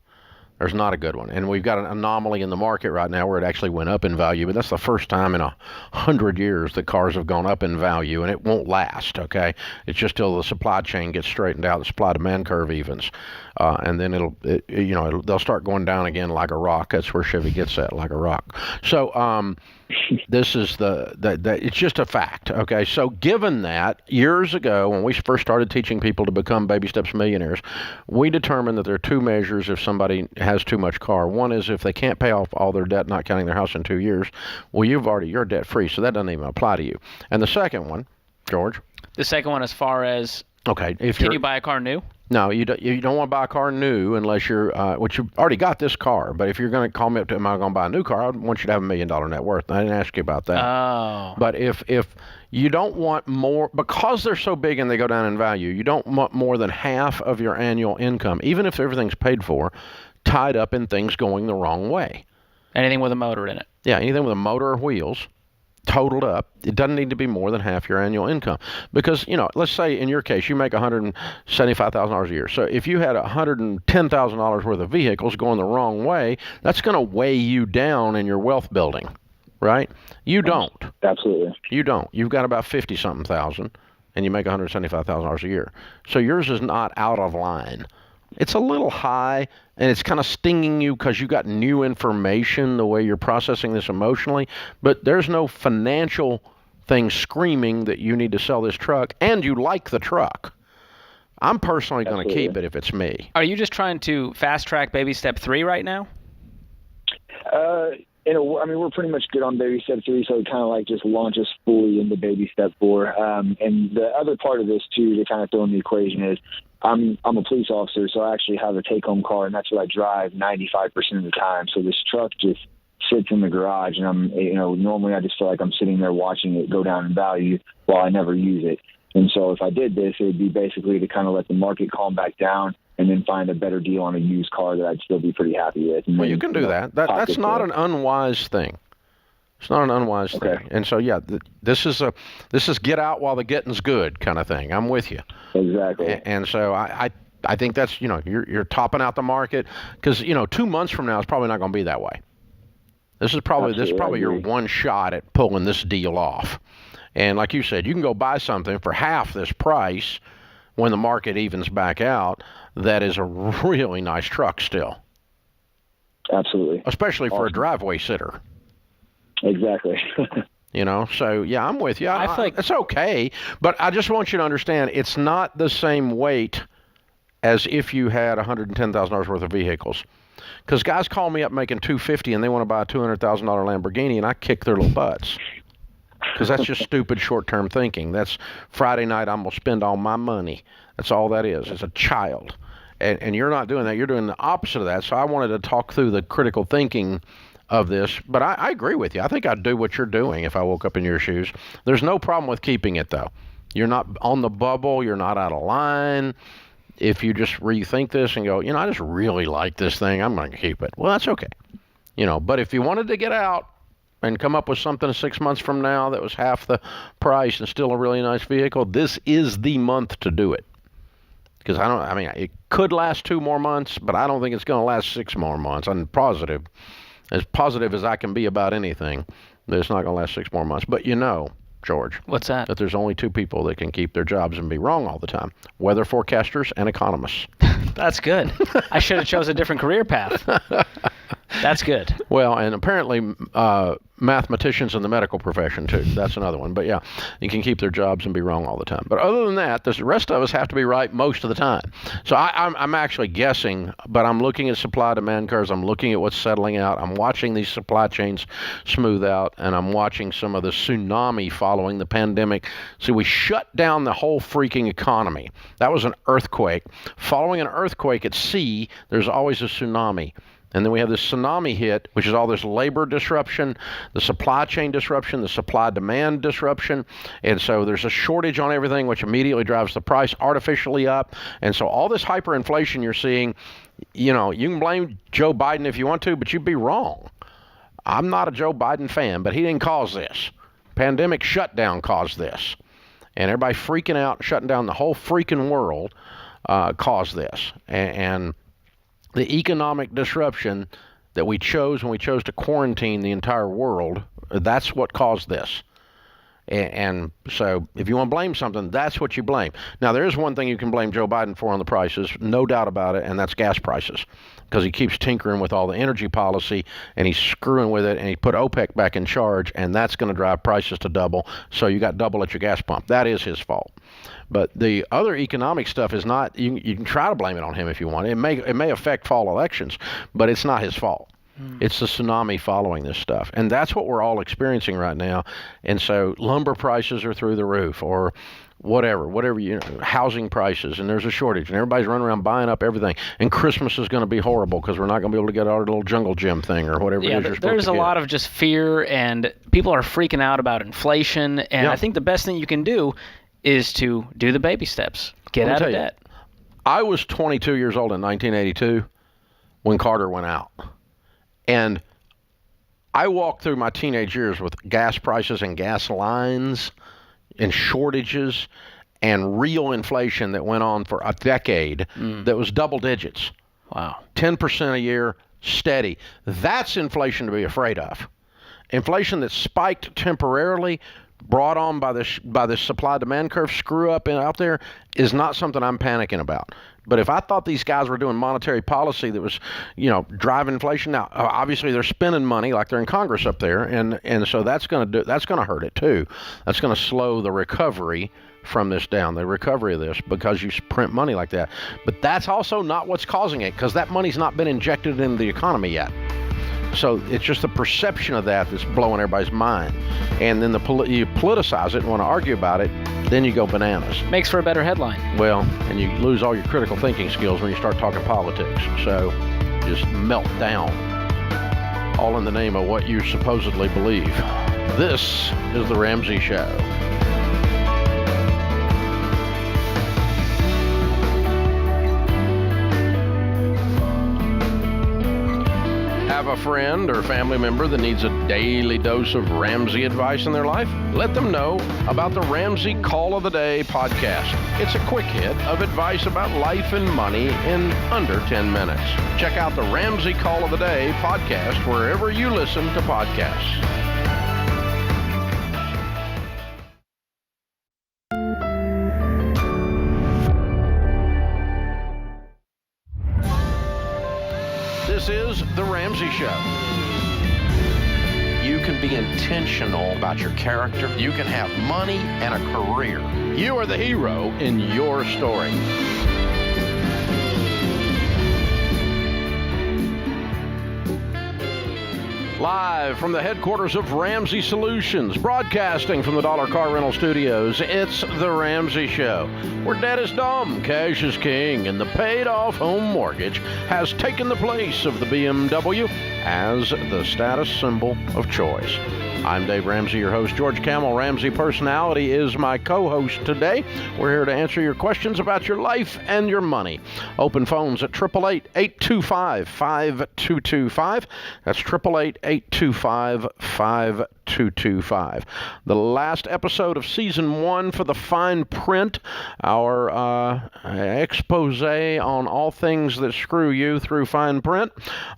There's not a good one. And we've got an anomaly in the market right now where it actually went up in value, but that's the first time in 100 years that cars have gone up in value, and it won't last, okay? It's just till the supply chain gets straightened out, the supply-demand curve evens. And then they'll start going down again like a rock. That's where Chevy gets at, like a rock. So this is it's just a fact, okay? So given that, years ago, when we first started teaching people to become baby steps millionaires, we determined that there are two measures if somebody has too much car. One is if they can't pay off all their debt, not counting their house, in 2 years. Well, you're debt free, so that doesn't even apply to you. And the second one, George? The second one, as far as can you buy a car new? No, you don't want to buy a car new unless you're, which you've already got this car. But if you're going to call me up to, am I going to buy a new car? I want you to have $1 million net worth. I didn't ask you about that. Oh. But if you don't want more, because they're so big and they go down in value, you don't want more than half of your annual income, even if everything's paid for, tied up in things going the wrong way. Anything with a motor in it. Yeah, anything with a motor or wheels. totaled up, it doesn't need to be more than half your annual income. Because, let's say in your case, you make $175,000 a year. So if you had $110,000 worth of vehicles going the wrong way, that's going to weigh you down in your wealth building, right? You don't. Absolutely. You don't. You've got about 50-something thousand, and you make $175,000 a year. So yours is not out of line. It's a little high, and it's kind of stinging you because you got new information, the way you're processing this emotionally, but there's no financial thing screaming that you need to sell this truck, and you like the truck. I'm personally going to keep it if it's me. Are you just trying to fast-track baby step 3 right now? We're pretty much good on baby step 3, so it kind of like just launch us fully into baby step 4. And the other part of this, too, to kind of throw in the equation is I'm a police officer, so I actually have a take-home car, and that's what I drive 95% of the time. So this truck just sits in the garage, and I'm, normally I just feel like I'm sitting there watching it go down in value while I never use it. And so if I did this, it would be basically to kind of let the market calm back down and then find a better deal on a used car that I'd still be pretty happy with. And well, you can do that. That's not an unwise thing. It's not an unwise thing. And so, this is get out while the getting's good kind of thing. I'm with you. Exactly. And so I think that's, you're topping out the market because, 2 months from now it's probably not going to be that way. This is probably your one shot at pulling this deal off. And like you said, you can go buy something for half this price when the market evens back out. That is a really nice truck still. Absolutely. Especially for a driveway sitter. Exactly. So I'm with you. I think it's okay, but I just want you to understand it's not the same weight as if you had $110,000 worth of vehicles. Because guys call me up making $250 and they want to buy a $200,000 Lamborghini, and I kick their little butts. Because that's just stupid short-term thinking. That's Friday night, I'm going to spend all my money. That's all that is. It's a child. And you're not doing that. You're doing the opposite of that. So I wanted to talk through the critical thinking of this. But I agree with you. I think I'd do what you're doing if I woke up in your shoes. There's no problem with keeping it, though. You're not on the bubble. You're not out of line. If you just rethink this and go, I just really like this thing, I'm going to keep it. Well, that's okay. But if you wanted to get out and come up with something 6 months from now that was half the price and still a really nice vehicle, this is the month to do it. Because it could last 2 more months, but I don't think it's going to last 6 more months. I'm positive as I can be about anything, that it's not going to last 6 more months. But George. What's that? That there's only 2 people that can keep their jobs and be wrong all the time. Weather forecasters and economists. That's good. I should have chose a different career path. That's good. Well, and apparently mathematicians in the medical profession, too. That's another one. But, you can keep their jobs and be wrong all the time. But other than that, the rest of us have to be right most of the time. So I'm actually guessing, but I'm looking at supply-demand curves. I'm looking at what's settling out. I'm watching these supply chains smooth out, and I'm watching some of the tsunami following the pandemic. See, we shut down the whole freaking economy. That was an earthquake. Following an earthquake at sea, there's always a tsunami. And then we have this tsunami hit, which is all this labor disruption, the supply chain disruption, the supply-demand disruption. And so there's a shortage on everything, which immediately drives the price artificially up. And so all this hyperinflation you're seeing, you can blame Joe Biden if you want to, but you'd be wrong. I'm not a Joe Biden fan, but he didn't cause this. Pandemic shutdown caused this. And everybody freaking out, shutting down the whole freaking world caused this. And the economic disruption that we chose when we chose to quarantine the entire world, that's what caused this. And so if you want to blame something, that's what you blame. Now, there is one thing you can blame Joe Biden for on the prices, no doubt about it, and that's gas prices. Because he keeps tinkering with all the energy policy, and he's screwing with it, and he put OPEC back in charge, and that's going to drive prices to double. So you got double at your gas pump. That is his fault. But the other economic stuff is not, you can try to blame it on him if you want. It may affect fall elections, but it's not his fault. It's the tsunami following this stuff. And that's what we're all experiencing right now. And so lumber prices are through the roof, or whatever, housing prices, and there's a shortage, and everybody's running around buying up everything. And Christmas is going to be horrible because we're not going to be able to get our little jungle gym thing or whatever it is you're supposed to get. There's a lot of just fear, and people are freaking out about inflation. And I think the best thing you can do is to do the baby steps. Get out of debt. I was 22 years old in 1982 when Carter went out. And I walked through my teenage years with gas prices and gas lines and shortages and real inflation that went on for a decade that was double digits. Wow. 10% a year, steady. That's inflation to be afraid of. Inflation that spiked temporarily, brought on by this supply-demand curve screw up out there, is not something I'm panicking about. But if I thought these guys were doing monetary policy that was, driving inflation, now obviously they're spending money like they're in Congress up there, and so that's going to hurt it too. That's going to slow the recovery from this down, the recovery of this, because you print money like that. But that's also not what's causing it, because that money's not been injected into the economy yet. So it's just the perception of that that's blowing everybody's mind. And then you politicize it and want to argue about it, then you go bananas. Makes for a better headline. Well, and you lose all your critical thinking skills when you start talking politics. So just melt down, all in the name of what you supposedly believe. This is The Ramsey Show. Have a friend or family member that needs a daily dose of Ramsey advice in their life? Let them know about the Ramsey Call of the Day podcast. It's a quick hit of advice about life and money in under 10 minutes. Check out the Ramsey Call of the Day podcast wherever you listen to podcasts. This is The Ramsey Show. You can be intentional about your character. You can have money and a career. You are the hero in your story. Live from the headquarters of Ramsey Solutions, broadcasting from the Dollar Car Rental Studios, it's The Ramsey Show, where debt is dumb, cash is king, and the paid-off home mortgage has taken the place of the BMW as the status symbol of choice. I'm Dave Ramsey, your host. George Camel, Ramsey Personality, is my co-host today. We're here to answer your questions about your life and your money. Open phones at 888-825-5225. That's 888-825-5225. The last episode of Season 1 for the Fine Print, our expose on all things that screw you through fine print,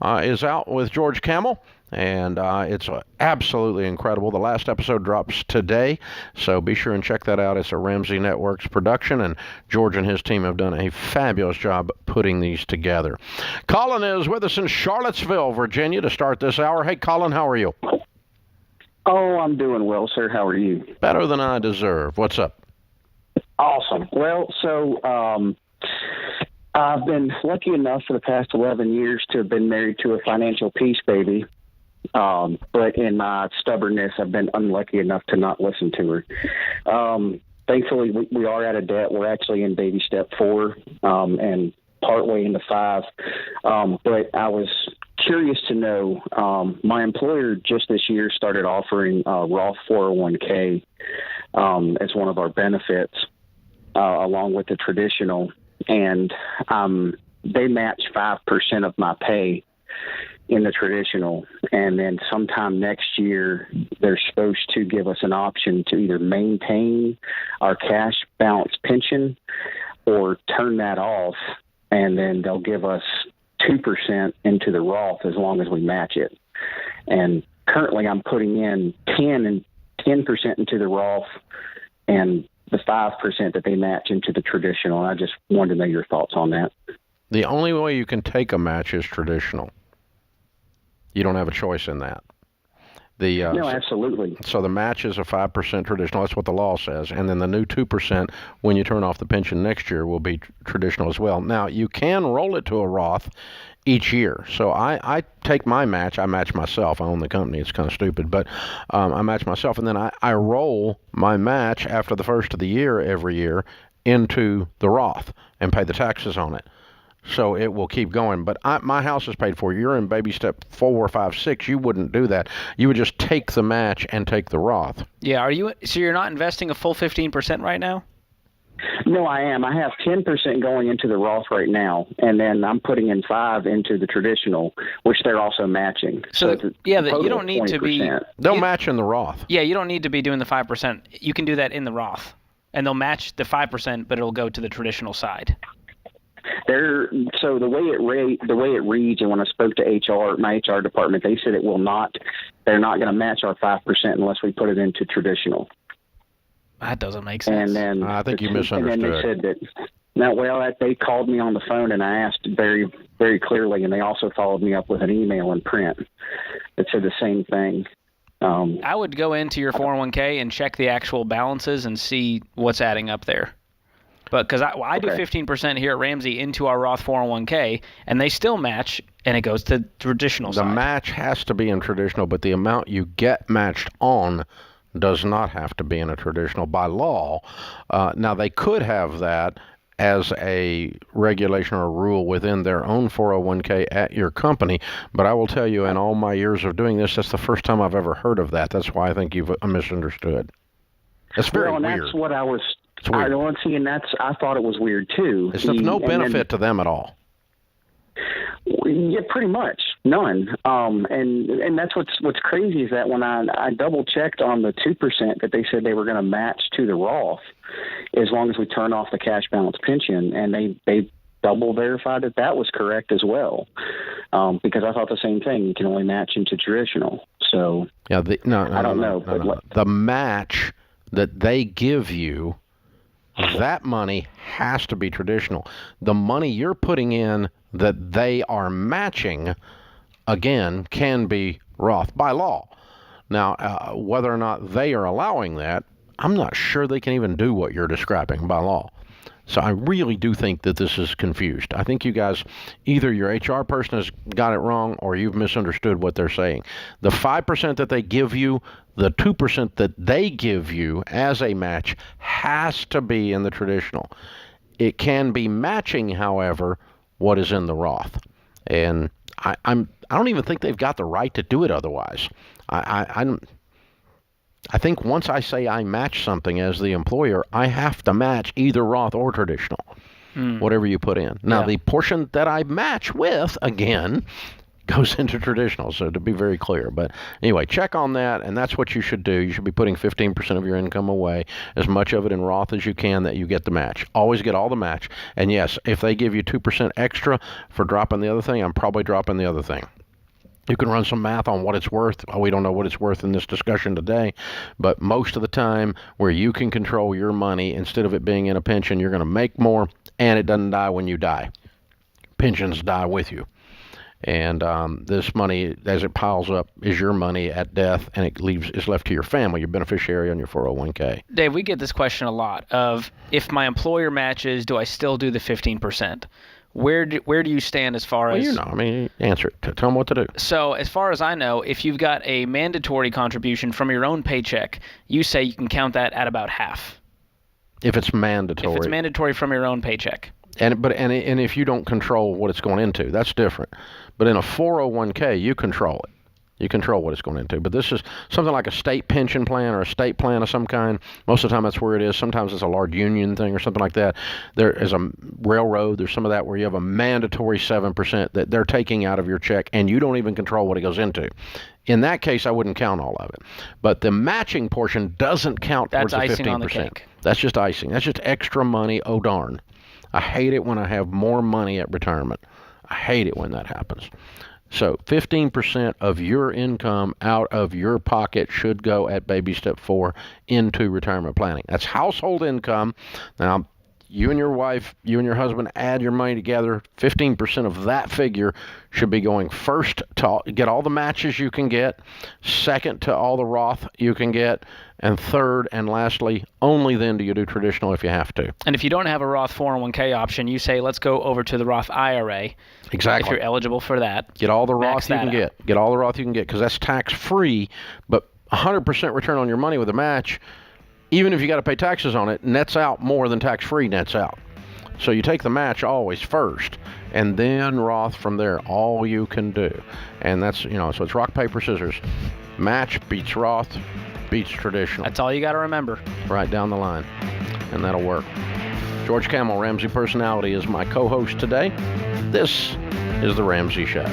is out with George Camel. And it's absolutely incredible. The last episode drops today, so be sure and check that out. It's a Ramsey Networks production, and George and his team have done a fabulous job putting these together. Colin is with us in Charlottesville, Virginia, to start this hour. Hey, Colin, how are you? Oh, I'm doing well, sir. How are you? Better than I deserve. What's up? Awesome. Well, so I've been lucky enough for the past 11 years to have been married to a financial peace baby. But in my stubbornness, I've been unlucky enough to not listen to her. Thankfully, we are out of debt. We're actually in baby step 4 and partway into 5. But I was curious to know, my employer just this year started offering Roth 401k as one of our benefits, along with the traditional. And they match 5% of my pay in the traditional, and then sometime next year they're supposed to give us an option to either maintain our cash balance pension or turn that off, and then they'll give us 2% into the Roth as long as we match it. And currently I'm putting in 10% into the Roth and the 5% that they match into the traditional. And I just wanted to know your thoughts on that. The only way you can take a match is traditional. You don't have a choice in that. No, absolutely. So the match is a 5% traditional. That's what the law says. And then the new 2%, when you turn off the pension next year, will be traditional as well. Now, you can roll it to a Roth each year. So I take my match. I match myself. I own the company. It's kind of stupid. But I match myself. And then I roll my match after the first of the year every year into the Roth and pay the taxes on it. So it will keep going. But my house is paid for. You're in baby step 4, 5, 6. You wouldn't do that. You would just take the match and take the Roth. Yeah. So you're not investing a full 15% right now? No, I am. I have 10% going into the Roth right now, and then I'm putting in 5 into the traditional, which they're also matching. So you total don't need to be. 20%. They'll match in the Roth. Yeah, you don't need to be doing the 5%. You can do that in the Roth, and they'll match the 5%, but it'll go to the traditional side. So the way it reads, and when I spoke to my HR department, they said they're not going to match our 5% unless we put it into traditional. That doesn't make sense. And then I think you misunderstood. And then they said that, they called me on the phone and I asked very, very clearly, and they also followed me up with an email in print that said the same thing. I would go into your 401k and check the actual balances and see what's adding up there. But because I do 15% here at Ramsey into our Roth 401k, and they still match, and it goes to traditional side. The match has to be in traditional, but the amount you get matched on does not have to be in a traditional by law. Now, they could have that as a regulation or a rule within their own 401k at your company, but I will tell you, in all my years of doing this, that's the first time I've ever heard of that. That's why I think you've misunderstood. That's very weird. That's what I was... It's weird. I thought it was weird too. It's of no benefit to them at all. Yeah, pretty much none. And that's what's crazy is that when I double checked on the 2% that they said they were going to match to the Roth, as long as we turn off the cash balance pension, and they double verified that was correct as well. Because I thought the same thing. You can only match into traditional. So yeah, I don't know. The match that they give you, that money has to be traditional. The money you're putting in that they are matching, again, can be Roth by law. Now, whether or not they are allowing that, I'm not sure they can even do what you're describing by law. So I really do think that this is confused. I think you guys, either your HR person has got it wrong or you've misunderstood what they're saying. The 5% that they give you, the 2% that they give you as a match has to be in the traditional. It can be matching, however, what is in the Roth. And I don't even think they've got the right to do it otherwise. I think once I say I match something as the employer, I have to match either Roth or traditional, whatever you put in. Now, the portion that I match with, again, goes into traditional, so to be very clear. But anyway, check on that, and that's what you should do. You should be putting 15% of your income away, as much of it in Roth as you can, that you get the match. Always get all the match. And yes, if they give you 2% extra for dropping the other thing, I'm probably dropping the other thing. You can run some math on what it's worth. We don't know what it's worth in this discussion today, but most of the time where you can control your money, instead of it being in a pension, you're going to make more, and it doesn't die when you die. Pensions die with you. And this money, as it piles up, is your money at death, and it's left to your family, your beneficiary on your 401k. Dave, we get this question a lot of, if my employer matches, do I still do the 15%? Where do you stand as far as... Well, answer it. Tell them what to do. So, as far as I know, if you've got a mandatory contribution from your own paycheck, you say you can count that at about half. If it's mandatory. If it's mandatory from your own paycheck. And if you don't control what it's going into, that's different. But in a 401k, you control it. You control what it's going into. But this is something like a state pension plan or a state plan of some kind. Most of the time that's where it is. Sometimes it's a large union thing or something like that. There is a railroad. There's some of that where you have a mandatory 7% that they're taking out of your check, and you don't even control what it goes into. In that case, I wouldn't count all of it. But the matching portion doesn't count towards the 15%. That's icing on the cake. That's just icing. That's just extra money. Oh, darn. I hate it when I have more money at retirement. I hate it when that happens. So 15% of your income out of your pocket should go at baby step 4 into retirement planning. That's household income. Now, you and your wife, you and your husband add your money together. 15% of that figure should be going first to get all the matches you can get, second to all the Roth you can get, and third and lastly, only then do you do traditional if you have to. And if you don't have a Roth 401k option, you say, let's go over to the Roth IRA. Exactly. If you're eligible for that. Get all the Roth you can get. Get all the Roth you can get, because that's tax-free, but 100% return on your money with a match, even if you got to pay taxes on it, nets out more than tax-free nets out. So you take the match always first, and then Roth from there, all you can do. And that's, so it's rock, paper, scissors. Match beats Roth, beats traditional. That's all you got to remember. Right down the line, and that'll work. George Camel, Ramsey Personality, is my co-host today. This is The Ramsey Show.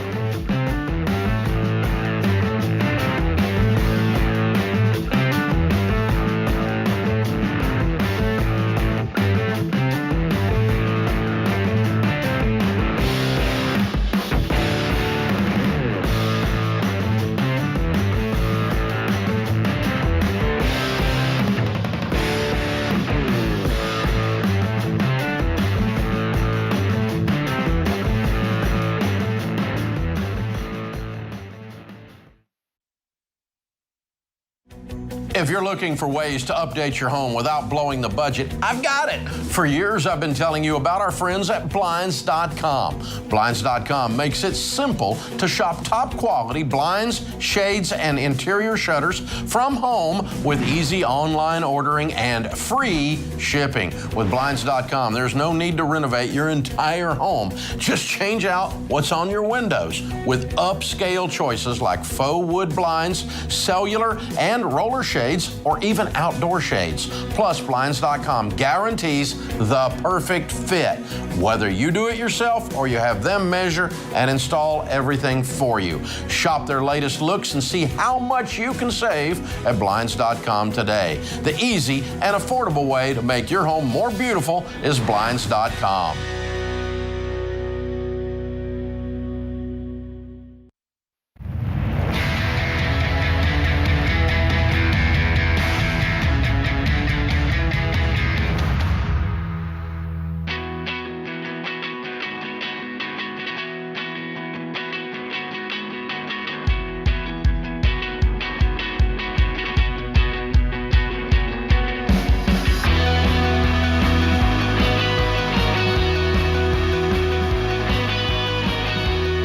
If you're looking for ways to update your home without blowing the budget, I've got it. For years, I've been telling you about our friends at Blinds.com. Blinds.com makes it simple to shop top quality blinds, shades, and interior shutters from home with easy online ordering and free shipping. With Blinds.com, there's no need to renovate your entire home. Just change out what's on your windows with upscale choices like faux wood blinds, cellular, and roller shades, or even outdoor shades. Plus, Blinds.com guarantees the perfect fit, whether you do it yourself or you have them measure and install everything for you. Shop their latest looks and see how much you can save at Blinds.com today. The easy and affordable way to make your home more beautiful is Blinds.com.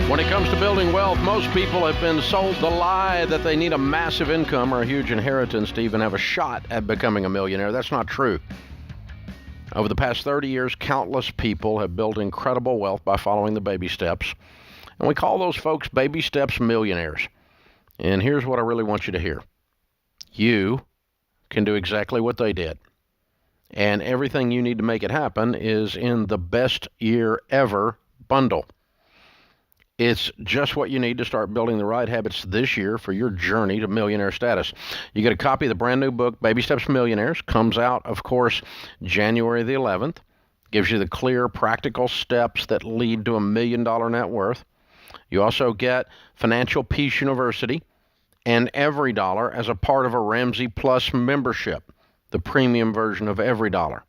When it comes to building wealth, most people have been sold the lie that they need a massive income or a huge inheritance to even have a shot at becoming a millionaire. That's not true. Over the past 30 years, countless people have built incredible wealth by following the baby steps. And we call those folks baby steps millionaires. And here's what I really want you to hear. You can do exactly what they did. And everything you need to make it happen is in the Best Year Ever bundle. It's just what you need to start building the right habits this year for your journey to millionaire status. You get a copy of the brand new book, Baby Steps Millionaires. Comes out, of course, January the 11th. Gives you the clear, practical steps that lead to $1 million net worth. You also get Financial Peace University and Every Dollar as a part of a Ramsey Plus membership, the premium version of Every Dollar.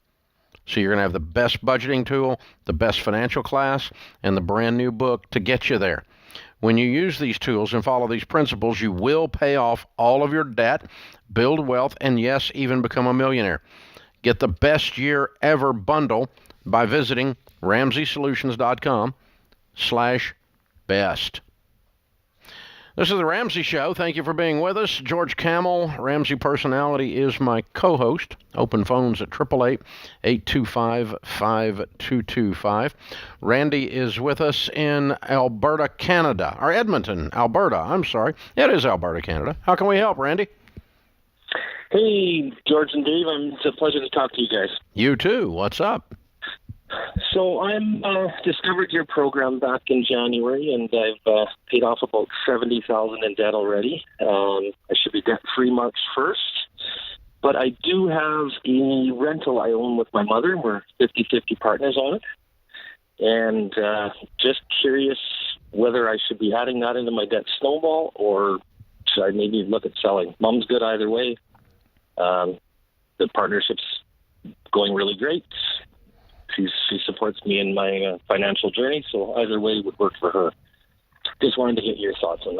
So you're going to have the best budgeting tool, the best financial class, and the brand new book to get you there. When you use these tools and follow these principles, you will pay off all of your debt, build wealth, and yes, even become a millionaire. Get the Best Year Ever bundle by visiting RamseySolutions.com/best. This is The Ramsey Show. Thank you for being with us. George Camel, Ramsey Personality, is my co-host. Open phones at 888-825-5225. Randy is with us in Alberta, Canada. Or Edmonton, Alberta. I'm sorry. It is Alberta, Canada. How can we help, Randy? Hey, George and Dave. It's a pleasure to talk to you guys. You too. What's up? So I'm discovered your program back in January, and I've paid off about $70,000 in debt already. I should be debt-free March 1st. But I do have a rental I own with my mother. We're 50-50 partners on it. And just curious whether I should be adding that into my debt snowball, or should I maybe look at selling. Mom's good either way. The partnership's going really great. She supports me in my financial journey, so either way would work for her. Just wanted to get your thoughts on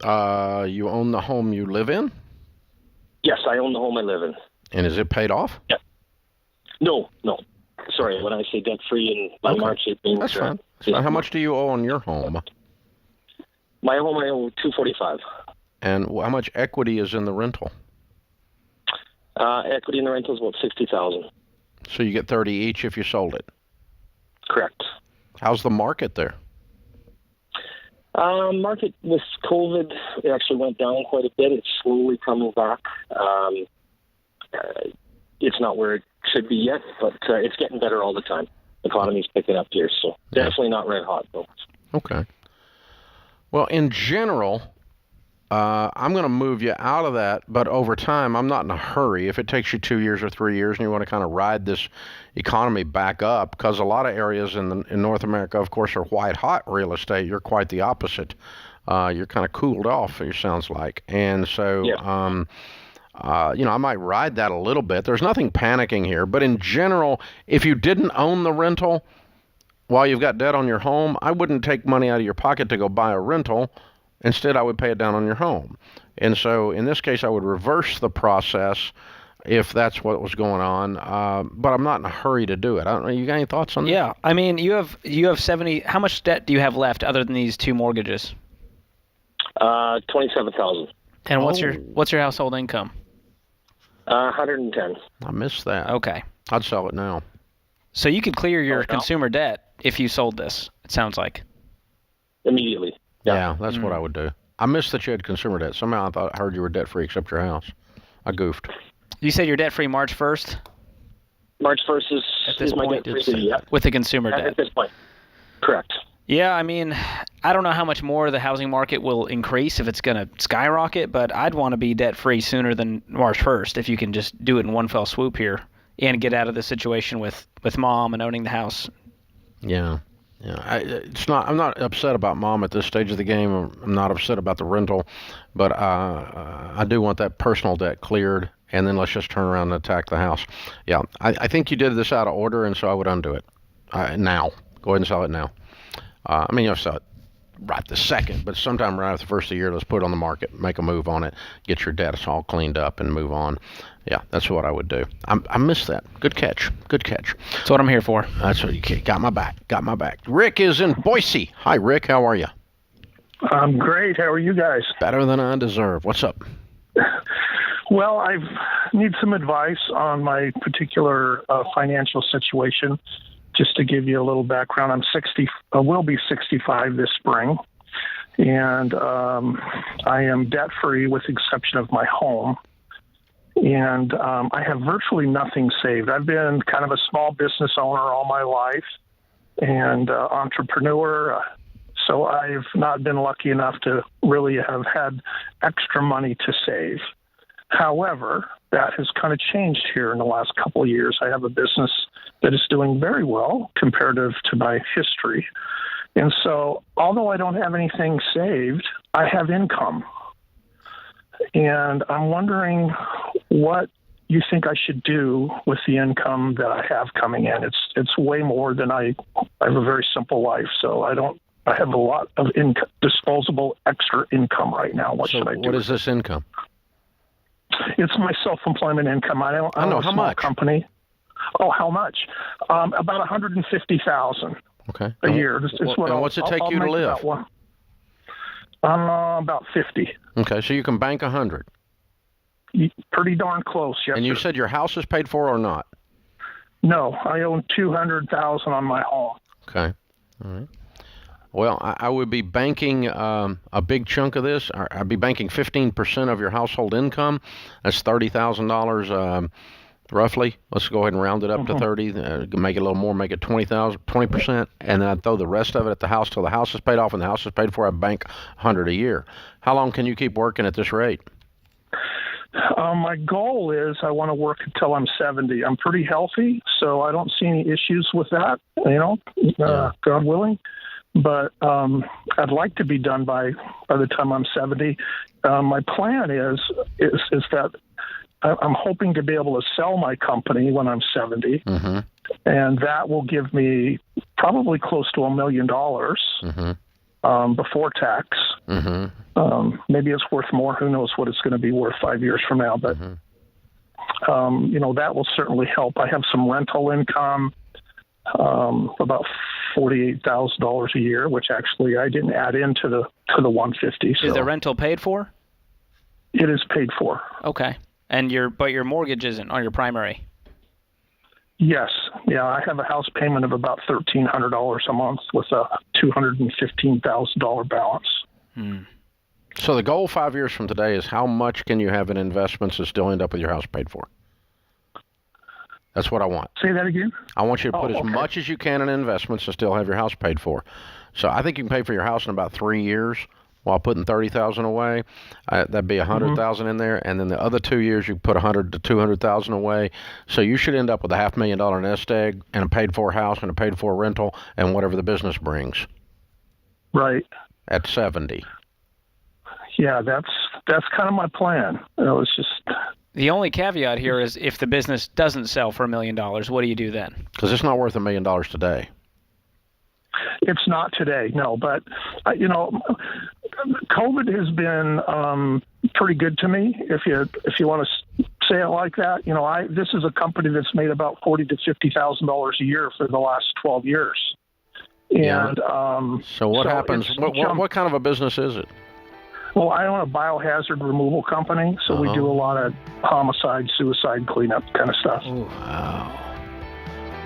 that. You own the home you live in? Yes, I own the home I live in. And is it paid off? Yeah. No. Sorry, when I say debt-free in by March, it means... That's fine. So how much do you owe on your home? My home, I owe $245,000. And how much equity is in the rental? Equity in the rental is about $60,000. So you get $30,000 each if you sold it? Correct. How's the market there? Market with COVID, it actually went down quite a bit. It's slowly coming back. it's not where it should be yet, but it's getting better all the time. The economy's picking up here, so definitely not red hot, though. Okay. Well, in general, I'm going to move you out of that, but over time, I'm not in a hurry. If it takes you 2 years or 3 years and you want to kind of ride this economy back up, because a lot of areas in North America, of course, are white hot real estate. You're quite the opposite. You're kind of cooled off, it sounds like. And so, I might ride that a little bit. There's nothing panicking here, but in general, if you didn't own the rental while you've got debt on your home, I wouldn't take money out of your pocket to go buy a rental. Instead, I would pay it down on your home. And so in this case, I would reverse the process if that's what was going on. But I'm not in a hurry to do it. I don't know. You got any thoughts on that? Yeah. I mean, you have 70. How much debt do you have left other than these 2 mortgages? $27,000. And what's your household income? 110. I missed that. Okay. I'd sell it now. So you could clear your consumer debt if you sold this, it sounds like. Immediately. Yeah, that's what I would do. I missed that you had consumer debt. Somehow I heard you were debt-free except your house. I goofed. You said you're debt-free March 1st? March 1st is my debt-free, with the consumer debt. At this point. Correct. Yeah, I mean, I don't know how much more the housing market will increase, if it's going to skyrocket, but I'd want to be debt-free sooner than March 1st if you can just do it in one fell swoop here and get out of the situation with Mom and owning the house. Yeah. Yeah, I'm not upset about Mom at this stage of the game. I'm not upset about the rental, but I do want that personal debt cleared, and then let's just turn around and attack the house. Yeah, I think you did this out of order, and so I would undo it now. Go ahead and sell it now. I mean, you'll sell it right this second, but sometime right after the first of the year, let's put it on the market, make a move on it, get your debts all cleaned up, and move on. Yeah, that's what I would do. I missed that. Good catch. That's what I'm here for. That's what you got my back. Rick is in Boise. Hi, Rick. How are you? I'm great. How are you guys? Better than I deserve. What's up? Well, I need some advice on my particular financial situation. Just to give you a little background, I'm 60. I will be 65 this spring, and I am debt-free with the exception of my home. And I have virtually nothing saved. I've been kind of a small business owner all my life and entrepreneur. So I've not been lucky enough to really have had extra money to save. However, that has kind of changed here in the last couple of years. I have a business that is doing very well comparative to my history. And so although I don't have anything saved, I have income. And I'm wondering what you think I should do with the income that I have coming in. It's way more than I have a very simple life, so I have a lot of disposable extra income right now. What should I do? What is this income? It's my self-employment income. I know how much? Company. Oh, how much? About $150,000. Okay. A year. What's it take you to live? About 50. Okay, so you can bank 100. Pretty darn close, yes. And you said your house is paid for or not? No, I own $200,000 on my home. Okay, all right. Well, I would be banking a big chunk of this. I'd be banking 15% of your household income. That's $30,000 roughly. Let's go ahead and round it up to 30. Make it a little more. Make it 20%, and then I'd throw the rest of it at the house till the house is paid off. And the house is paid for. I bank $100 a year. How long can you keep working at this rate? My goal is I want to work until I'm 70. I'm pretty healthy, so I don't see any issues with that. God willing. But I'd like to be done by the time I'm 70. My plan is that I'm hoping to be able to sell my company when I'm 70, and that will give me probably close to $1 million before tax. Maybe it's worth more. Who knows what it's going to be worth 5 years from now? But that will certainly help. I have some rental income, about $48,000 a year, which actually I didn't add into the 150. So. Is the rental paid for? It is paid for. Okay. And your mortgage isn't on your primary? Yes. Yeah, I have a house payment of about $1,300 a month with a $215,000 balance. So the goal 5 years from today is how much can you have in investments and still end up with your house paid for? That's what I want. Say that again? I want you to put as much as you can in investments to still have your house paid for. So I think you can pay for your house in about 3 years while putting $30,000 away. That'd be $100,000 in there, and then the other 2 years you put $100,000 to $200,000 away. So you should end up with a $500,000 nest egg and a paid-for house and a paid-for rental and whatever the business brings. Right. At 70. Yeah, that's kind of my plan. It's just. The only caveat here is if the business doesn't sell for $1 million, what do you do then? Because it's not worth $1 million today. It's not today, no. But COVID has been pretty good to me. If you want to say it like that, this is a company that's made about $40,000 to $50,000 a year for the last 12 years. And so what happens? What kind of a business is it? Well, I own a biohazard removal company, so we do a lot of homicide, suicide cleanup kind of stuff. Ooh,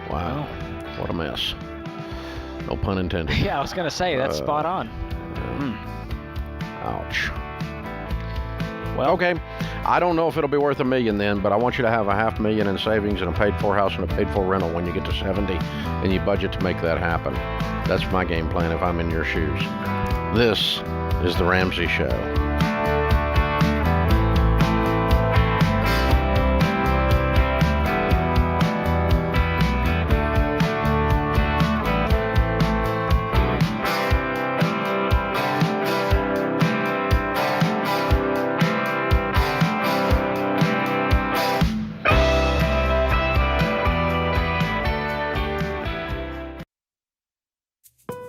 wow. What a mess. No pun intended. Yeah, I was going to say, that's spot on. Ouch. Well, okay. I don't know if it'll be worth $1 million then, but I want you to have a $500,000 in savings and a paid-for house and a paid-for rental when you get to 70, and you budget to make that happen. That's my game plan if I'm in your shoes. This is The Ramsey Show.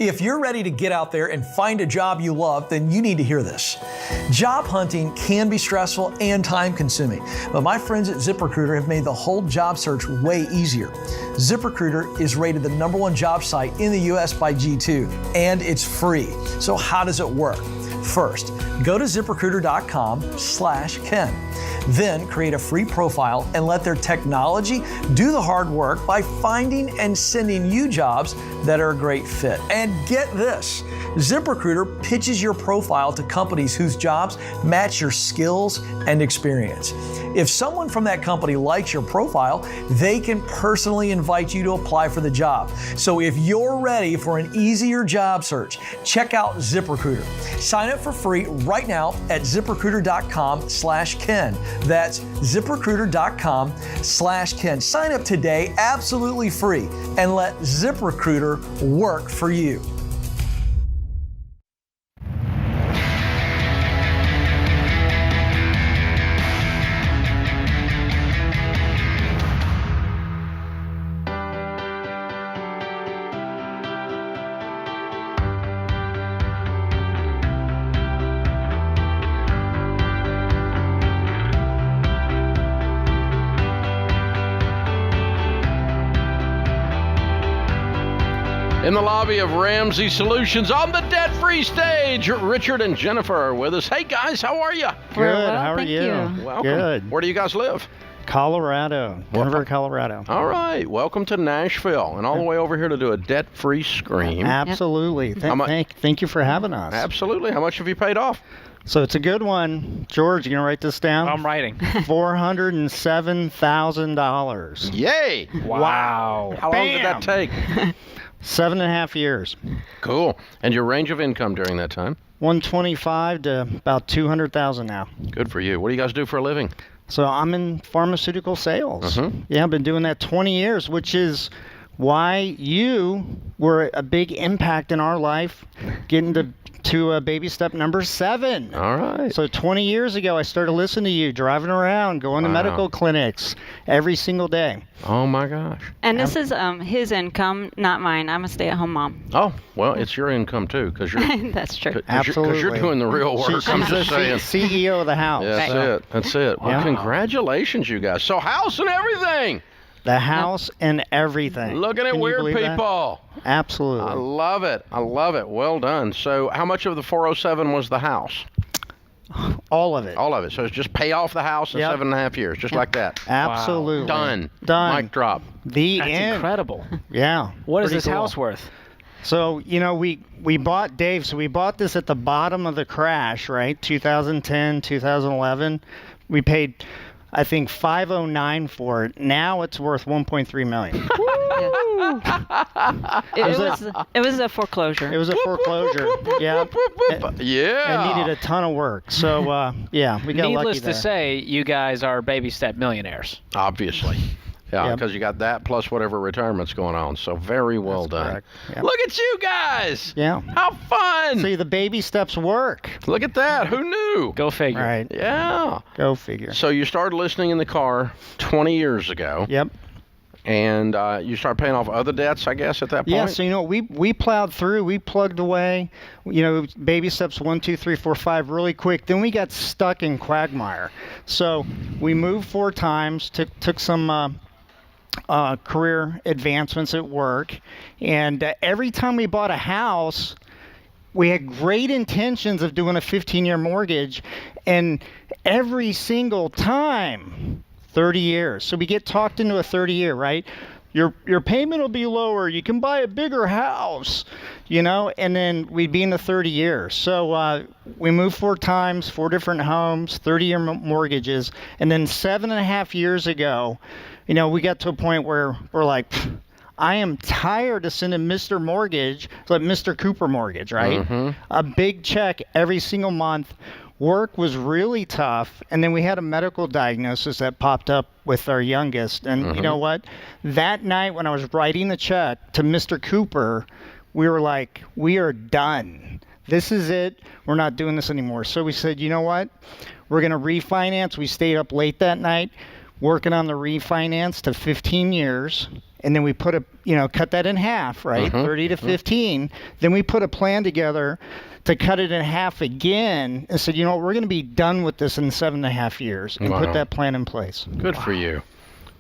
If you're ready to get out there and find a job you love, then you need to hear this. Job hunting can be stressful and time-consuming, but my friends at ZipRecruiter have made the whole job search way easier. ZipRecruiter is rated the #1 job site in the U.S. by G2, and it's free. So how does it work? First, go to ZipRecruiter.com/Ken. Then create a free profile and let their technology do the hard work by finding and sending you jobs that are a great fit. And get this, ZipRecruiter pitches your profile to companies whose jobs match your skills and experience. If someone from that company likes your profile, they can personally invite you to apply for the job. So if you're ready for an easier job search, check out ZipRecruiter. Sign up for free right now at ZipRecruiter.com/Ken. That's ZipRecruiter.com/Ken. Sign up today, absolutely free, and let ZipRecruiter work for you. In the lobby of Ramsey Solutions on the debt-free stage, Richard and Jennifer are with us. Hey, guys, how are you? Good. How are you? Welcome. Good. Where do you guys live? Colorado. Denver, Colorado. All right. Welcome to Nashville and all the way over here to do a debt-free scream. Absolutely. Thank you for having us. Absolutely. How much have you paid off? So it's a good one. George, you going to write this down? I'm writing. $407,000. Yay. Wow. How long did that take? 7.5 years. Cool. And your range of income during that time? 125 to about 200,000 now. Good for you. What do you guys do for a living? So I'm in pharmaceutical sales. Mm-hmm. Yeah, I've been doing that 20 years, which is why you were a big impact in our life, getting to baby step number 7. All right. So 20 years ago, I started listening to you, driving around, going to medical clinics every single day. Oh, my gosh. And this is his income, not mine. I'm a stay-at-home mom. Oh, well, it's your income, too, because you're... That's true. Absolutely. Because you're doing the real work. I'm just saying. CEO of the house. Yeah, that's it. Well, congratulations, you guys. So house and everything. The house and everything. Looking at weird people. That? Absolutely. I love it. Well done. So how much of the 407 was the house? All of it. All of it. So it's just pay off the house in 7.5 years, just like that. Absolutely. Wow. Done. Mic drop. That's incredible. Yeah. What is this house worth? So, we bought Dave. So we bought this at the bottom of the crash, right? 2010, 2011. We paid I think, $509 for it. Now it's worth $1.3 million. It was a foreclosure. It was a foreclosure. Yeah. Yeah. It needed a ton of work. So, yeah, we got lucky Needless there. to say, you guys are baby step millionaires. Obviously. Yeah, Yep. because you got that plus whatever retirement's going on. So very well done. correct. Yep. Look at you guys. Yeah. How fun. See, the baby steps work. Look at that. Who knew? Go figure. Right. Yeah. Go figure. So you started listening in the car 20 years ago. Yep. And you start paying off other debts, I guess, at that point? Yeah, so, we plowed through. We plugged away, baby steps 1, 2, 3, 4, 5 really quick. Then we got stuck in quagmire. So we moved 4 times, took some career advancements at work. And every time we bought a house, we had great intentions of doing a 15-year mortgage. And every single time, 30 years. So we get talked into a 30-year, right? Your payment will be lower. You can buy a bigger house, and then we'd be in the 30 years. So we moved 4 times, 4 different homes, 30-year mortgages. And then 7.5 years ago, we got to a point where we're like, I am tired of sending Mr. Mortgage, like Mr. Cooper Mortgage, right? Mm-hmm. A big check every single month. Work was really tough, and then we had a medical diagnosis that popped up with our youngest. And you know what? That night when I was writing the check to Mr. Cooper, we were like, we are done. This is it. We're not doing this anymore. So we said, you know what? We're going to refinance. We stayed up late that night working on the refinance to 15 years. And then we cut that in half, right? 30 to 15. Then we put a plan together to cut it in half again and said, we're going to be done with this in 7.5 years and put that plan in place. Good for you.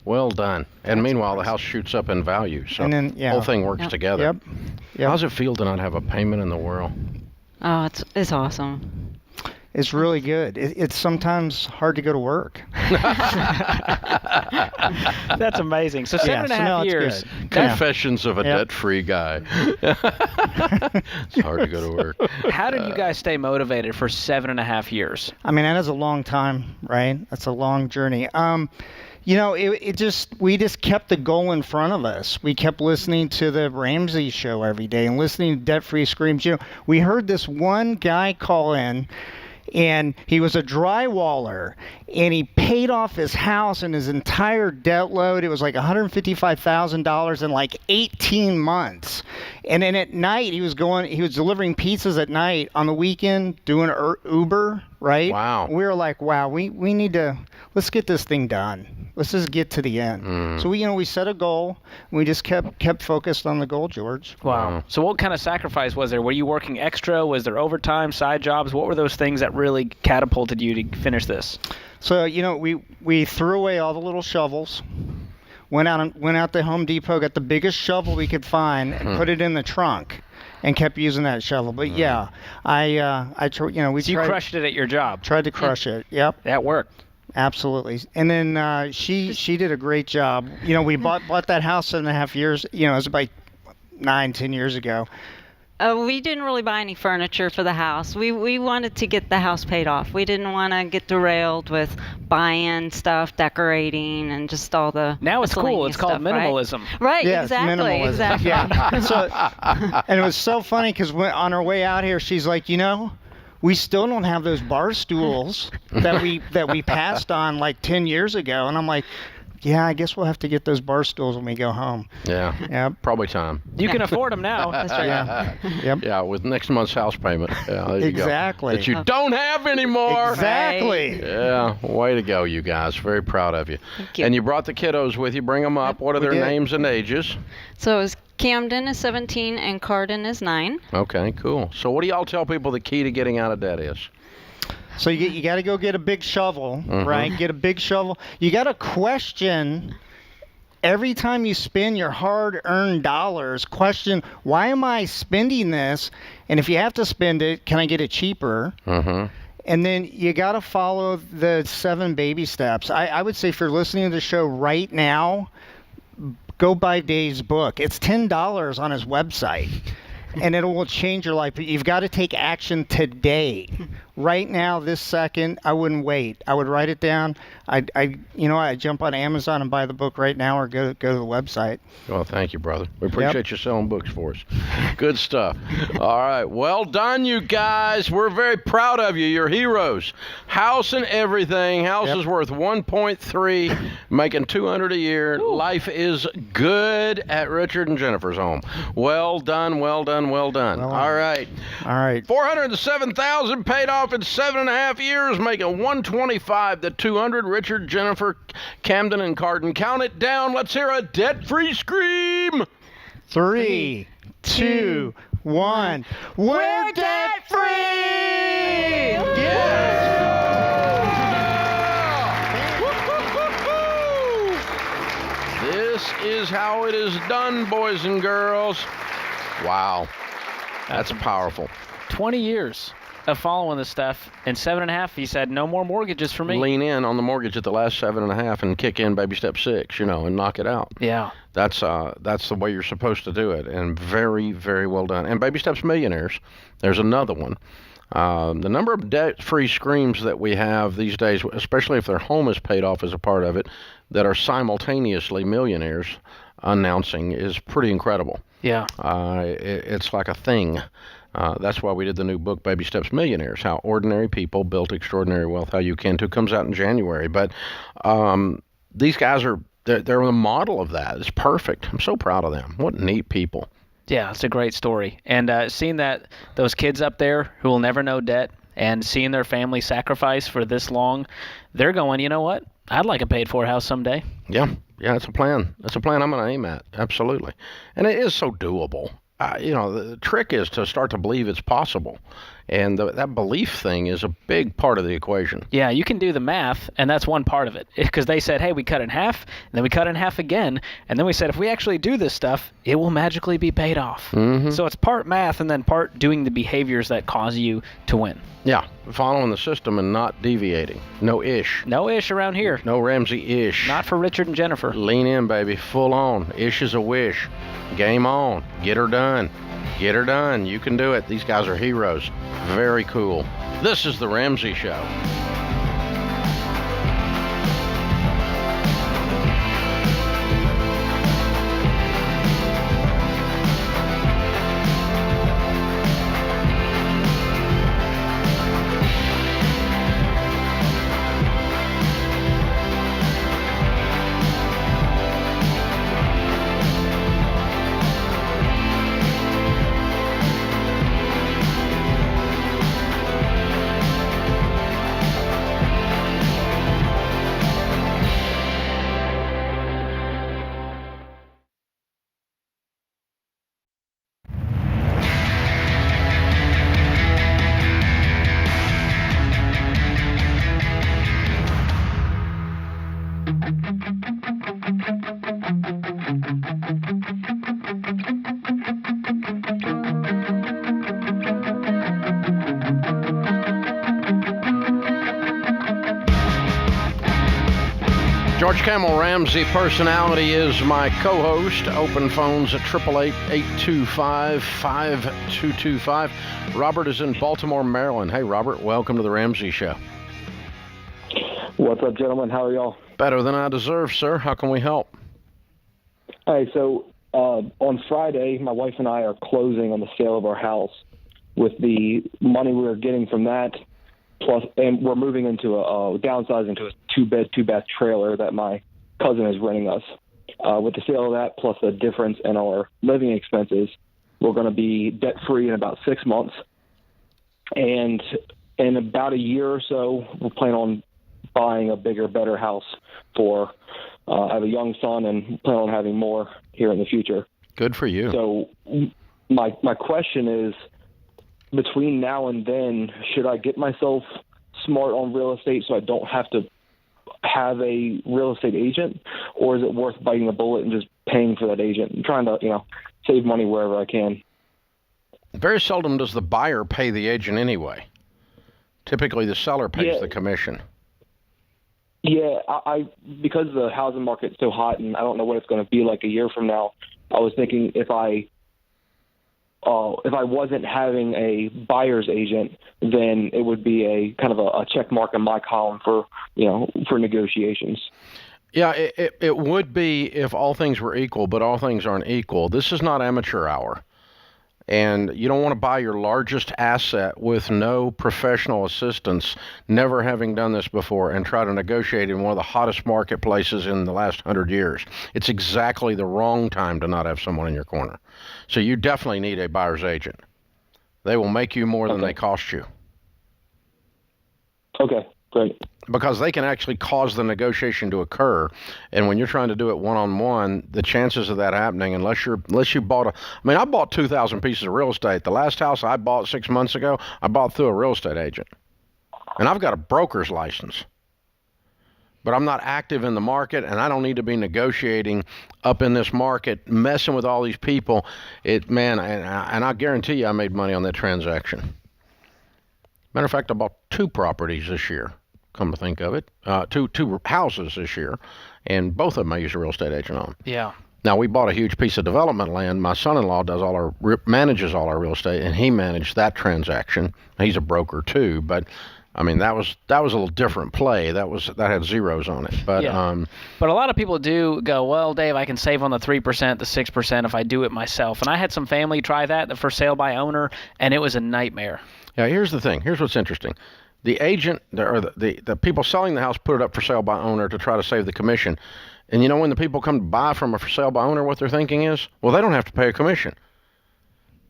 Well done. And meanwhile, the house shoots up in value. So and then, the whole thing works together. Yep. How does it feel to not have a payment in the world? Oh, it's awesome. It's really good. It's sometimes hard to go to work. That's amazing. So 7.5 years. Confessions of a debt-free guy. It's hard to go to work. How did you guys stay motivated for 7.5 years? I mean, that is a long time, right? That's a long journey. We just kept the goal in front of us. We kept listening to the Ramsey Show every day and listening to Debt-Free Screams. We heard this one guy call in, and he was a drywaller, and he paid off his house and his entire debt load. It was like $155,000 in like 18 months. And then at night, he was delivering pizzas at night. On the weekend, doing Uber, right? Wow. We were like, wow, we need to, let's get this thing done. Let's just get to the end. So we set a goal. And we just kept focused on the goal, George. Wow. So what kind of sacrifice was there? Were you working extra? Was there overtime, side jobs? What were those things that really catapulted you to finish this? So we threw away all the little shovels. Went out to Home Depot, got the biggest shovel we could find, and put it in the trunk, and kept using that shovel. But yeah, So you crushed it at your job. Tried to crush it. Yep. That worked. Absolutely. And then she did a great job. We bought that house 7.5 years. It was about 9-10 years ago. We didn't really buy any furniture for the house. We wanted to get the house paid off. We didn't want to get derailed with buying stuff, decorating, and just all the Now it's cool. It's called minimalism. Right, yes, exactly. Minimalism. Exactly. Yeah. And it was so funny because on our way out here, she's like, we still don't have those bar stools that we passed on like 10 years ago. And I'm like, yeah, I guess we'll have to get those bar stools when we go home. Yeah. Yep. Probably time. You can afford them now. That's right. Yeah. Yep. Yeah, with next month's house payment. Yeah, there you Exactly. go. That you don't have anymore. Exactly. Yeah, way to go, you guys. Very proud of you. Thank you. And you brought the kiddos with you. Bring them up. What are their names and ages? So it was Camden is 17 and Carden is 9. Okay, cool. So what do y'all tell people the key to getting out of debt is? So you got to go get a big shovel, right? Get a big shovel. You got to question every time you spend your hard-earned dollars. Question, why am I spending this? And if you have to spend it, can I get it cheaper? And then you got to follow the 7 baby steps. I would say if you're listening to the show right now, go buy Dave's book. It's $10 on his website. and it will change your life. But you've got to take action today. Right now, this second, I wouldn't wait. I would write it down. I jump on Amazon and buy the book right now, or go to the website. Well, thank you, brother. We appreciate you selling books for us. Good stuff. All right. Well done, you guys. We're very proud of you. You're heroes. House and everything. House is worth 1.3, making $200 a year. Ooh. Life is good at Richard and Jennifer's home. Well done, well done, well done. All right. All right. $407,000 paid off in 7.5 years, making $125 to $200. Richard, Jennifer, Camden, and Carden. Count it down. Let's hear a debt-free scream. 3, 2, 1. We're debt-free! Yes! This is how it is done, boys and girls. Wow. That's powerful. 20 years of following this stuff. In 7.5, he said, no more mortgages for me. Lean in on the mortgage at the last 7.5 and kick in baby step 6, and knock it out. Yeah. That's the way you're supposed to do it, and very, very well done. And Baby Steps Millionaires, there's another one. The number of debt-free screams that we have these days, especially if their home is paid off as a part of it, that are simultaneously millionaires announcing, is pretty incredible. Yeah. It's like a thing. That's why we did the new book, Baby Steps Millionaires, How Ordinary People Built Extraordinary Wealth, How You Can Too, comes out in January. But they're the model of that. It's perfect. I'm so proud of them. What neat people. Yeah, it's a great story. And seeing those kids up there who will never know debt and seeing their family sacrifice for this long, they're going, you know what? I'd like a paid-for house someday. Yeah, it's a plan. It's a plan I'm going to aim at. Absolutely. And it is so doable. The trick is to start to believe it's possible. And that belief thing is a big part of the equation. Yeah, you can do the math, and that's one part of it. Because they said, hey, we cut in half, and then we cut in half again, and then we said, if we actually do this stuff, it will magically be paid off. Mm-hmm. So it's part math and then part doing the behaviors that cause you to win. Yeah, following the system and not deviating. No ish. No ish around here. No Ramsey ish. Not for Richard and Jennifer. Lean in, baby. Full on. Ish is a wish. Game on. Get her done. Get her done. You can do it. These guys are heroes. Very cool. This is The Ramsey Show. George Camel Ramsey Personality is my co-host. Open phones at 888-825-5225. Robert is in Baltimore, Maryland. Hey, Robert, welcome to The Ramsey Show. What's up, gentlemen? How are y'all? Better than I deserve, sir. How can we help? Hey, so on Friday, my wife and I are closing on the sale of our house. With the money we're getting from that, plus, and we're moving into downsizing to a two-bath trailer that my cousin is renting us. With the sale of that, plus the difference in our living expenses, we're going to be debt-free in about 6 months. And in about a year or so, we're planning on buying a bigger, better house for. I have a young son and plan on having more here in the future. Good for you. So my question is, between now and then, should I get myself smart on real estate so I don't have to have a real estate agent, or is it worth biting the bullet and just paying for that agent and trying to, save money wherever I can? Very seldom does the buyer pay the agent anyway. Typically, the seller pays the commission. Yeah, I because the housing market's so hot and I don't know what it's going to be like a year from now, I was thinking if I if I wasn't having a buyer's agent, then it would be a kind of a check mark in my column for negotiations. Yeah, it would be if all things were equal, but all things aren't equal. This is not amateur hour. And you don't want to buy your largest asset with no professional assistance, never having done this before, and try to negotiate in one of the hottest marketplaces in the last 100 years. It's exactly the wrong time to not have someone in your corner. So you definitely need a buyer's agent. They will make you more than they cost you. Okay, great. Because they can actually cause the negotiation to occur, and when you're trying to do it one-on-one, the chances of that happening, unless you bought I bought 2,000 pieces of real estate. The last house I bought 6 months ago, I bought through a real estate agent, and I've got a broker's license, but I'm not active in the market, and I don't need to be negotiating up in this market, messing with all these people. And I guarantee you, I made money on that transaction. Matter of fact, I bought 2 properties this year. Come to think of it, two houses this year, and both of them I used a real estate agent on. Yeah. Now, we bought a huge piece of development land. My son-in-law manages all our real estate, and he managed that transaction. He's a broker too, but I mean that was a little different play. That had zeros on it. But but a lot of people do go, well, Dave, I can save on the 3%, the 6% if I do it myself. And I had some family try that, the for sale by owner, and it was a nightmare. Yeah. Here's the thing. Here's what's interesting. The agent or the people selling the house put it up for sale by owner to try to save the commission. And when the people come to buy from a for sale by owner, what they're thinking is, well, they don't have to pay a commission,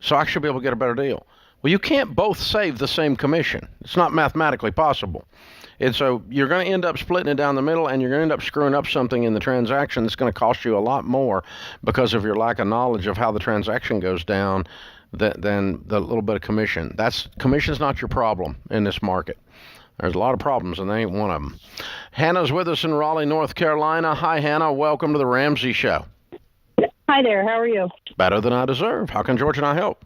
so I should be able to get a better deal. Well, you can't both save the same commission. It's not mathematically possible. And so you're going to end up splitting it down the middle, and you're going to end up screwing up something in the transaction that's going to cost you a lot more because of your lack of knowledge of how the transaction goes down than the little bit of commission. Commission's not your problem in this market. There's a lot of problems, and they ain't one of them. Hannah's with us in Raleigh, North Carolina. Hi, Hannah. Welcome to the Ramsey Show. Hi there. How are you? Better than I deserve. How can George and I help?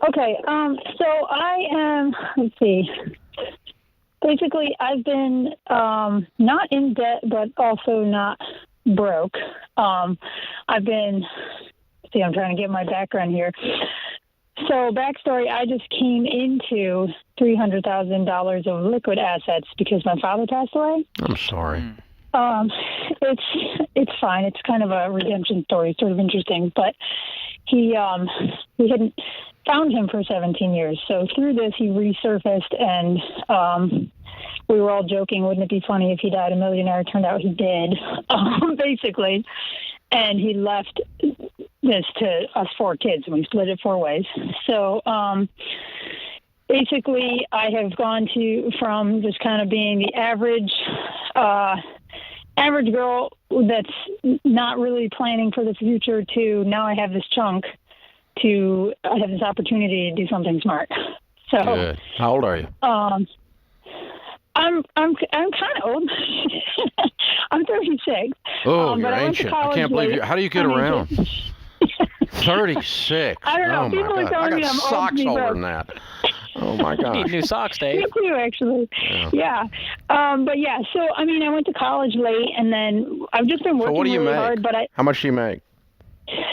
Okay. So I am, let's see. Basically, I've been not in debt, but also not broke. I'm trying to get my background here. So, backstory, I just came into $300,000 of liquid assets because my father passed away. I'm sorry. It's fine. It's kind of a redemption story, sort of interesting. But we hadn't found him for 17 years. So through this, he resurfaced, and we were all joking, wouldn't it be funny if he died a millionaire? It turned out he did, basically. And he left this to us 4 kids, and we split it 4 ways. So basically, I have gone from just kind of being the average girl that's not really planning for the future to now I have this chunk I have this opportunity to do something smart. So good. How old are you? I'm kind of old. I'm 36. Oh, you're but ancient. I can't believe you. How do you get around? 36. I don't know. Oh, People my are God. telling I me got I'm socks old. older than that. Oh, my gosh. You need new socks, Dave. Me too, actually. Yeah. But yeah, so, I went to college late, and then I've just been working what do you really make? hard. But How much do you make?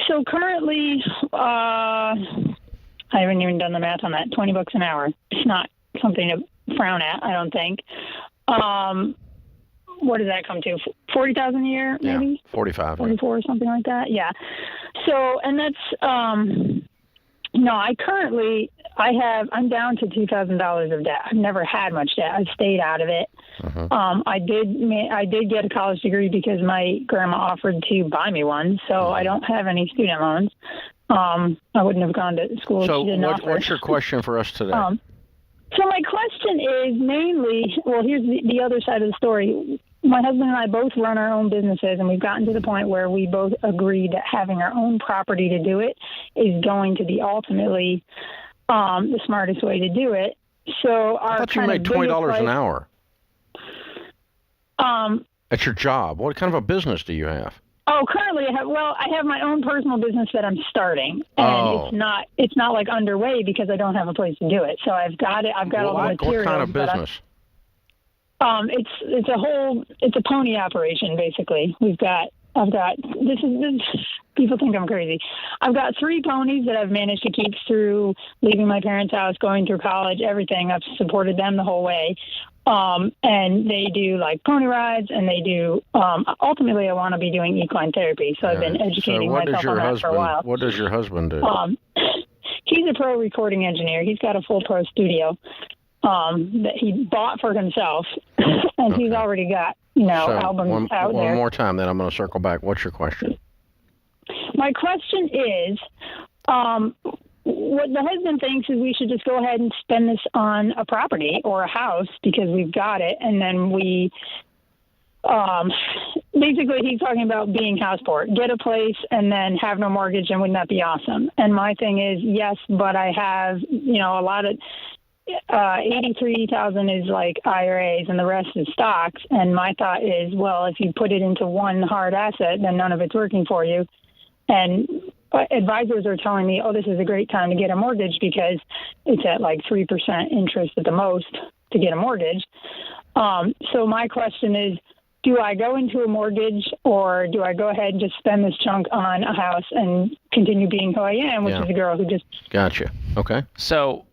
So currently, I haven't even done the math on that, $20 an hour. It's not something to frown at, I don't think. What does that come to? 40,000 a year, maybe? Yeah, 45. 44 or something like that. Yeah. So, and that's, I'm down to $2,000 of debt. I've never had much debt. I've stayed out of it. I did get a college degree because my grandma offered to buy me one. So I don't have any student loans. I wouldn't have gone to school. So if she didn't offer. what's your question for us today? So my question is mainly, here's the other side of the story. My husband and I both run our own businesses, and we've gotten to the point where we both agree that having our own property to do it is going to be ultimately the smartest way to do it. So I thought you made $20 an hour. At your job. What kind of a business do you have? Oh, currently I have my own personal business that I'm starting, and it's not like underway because I don't have a place to do it. So I've got all the materials. What kind of business? It's a pony operation basically. We've got people think I'm crazy. I've got 3 ponies that I've managed to keep through leaving my parents' house, going through college, everything. I've supported them the whole way. And they do like pony rides, and they do, ultimately I want to be doing equine therapy. So I've been educating myself on that for a while. What does your husband do? He's a pro recording engineer. He's got a full pro studio that he bought for himself, and he's already got, albums out there. One more time, then I'm going to circle back. What's your question? My question is, what the husband thinks is we should just go ahead and spend this on a property or a house because we've got it, and then we basically he's talking about being house poor. Get a place and then have no mortgage, and wouldn't that be awesome? And my thing is, yes, but I have, a lot of 83,000 is like IRAs and the rest is stocks. And my thought is, well, if you put it into one hard asset, then none of it's working for you. And advisors are telling me, oh, this is a great time to get a mortgage because it's at like 3% interest at the most to get a mortgage. So my question is, do I go into a mortgage, or do I go ahead and just spend this chunk on a house and continue being who I am, which is a girl who just... Gotcha. Okay. So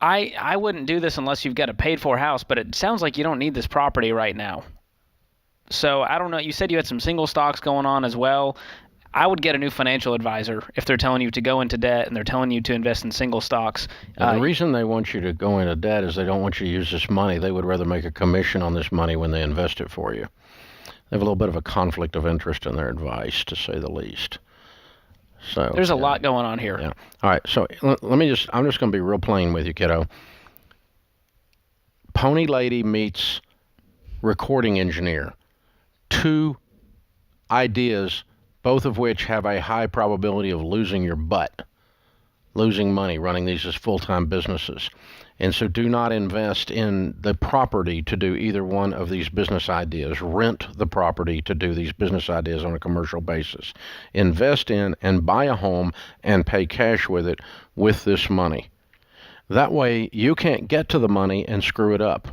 I wouldn't do this unless you've got a paid-for house, but it sounds like you don't need this property right now. So I don't know. You said you had some single stocks going on as well. I would get a new financial advisor if they're telling you to go into debt and they're telling you to invest in single stocks. The reason they want you to go into debt is they don't want you to use this money. They would rather make a commission on this money when they invest it for you. They have a little bit of a conflict of interest in their advice, to say the least. So there's a lot going on here. Yeah. All right. So I'm just going to be real plain with you, kiddo. Pony lady meets recording engineer. 2 ideas, both of which have a high probability of losing your butt, losing money running these as full-time businesses. And so do not invest in the property to do either one of these business ideas. Rent the property to do these business ideas on a commercial basis. Invest in and buy a home and pay cash with it with this money. That way you can't get to the money and screw it up.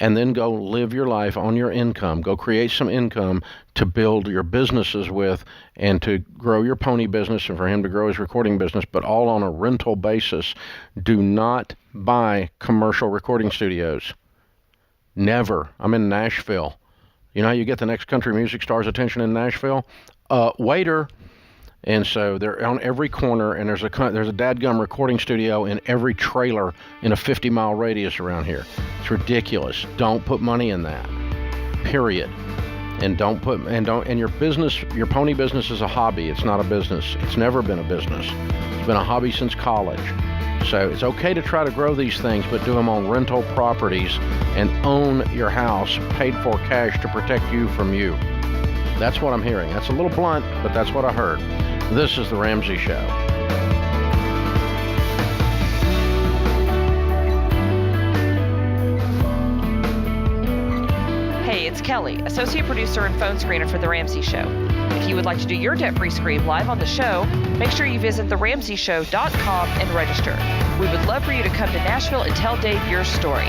And then go live your life on your income. Go create some income to build your businesses with and to grow your pony business and for him to grow his recording business, but all on a rental basis. Do not buy commercial recording studios. Never. I'm in Nashville. You know how you get the next country music star's attention in Nashville? Waiter. And so they're on every corner, and there's a dadgum recording studio in every trailer in a 50-mile radius around here. It's ridiculous. Don't put money in that. Period. And your business, your pony business is a hobby. It's not a business. It's never been a business. It's been a hobby since college. So it's okay to try to grow these things, but do them on rental properties and own your house, paid for cash to protect you from you. That's what I'm hearing. That's a little blunt, but that's what I heard. This is The Ramsey Show. Hey, it's Kelly, associate producer and phone screener for The Ramsey Show. If you would like to do your debt-free scream live on the show, make sure you visit theramseyshow.com and register. We would love for you to come to Nashville and tell Dave your story.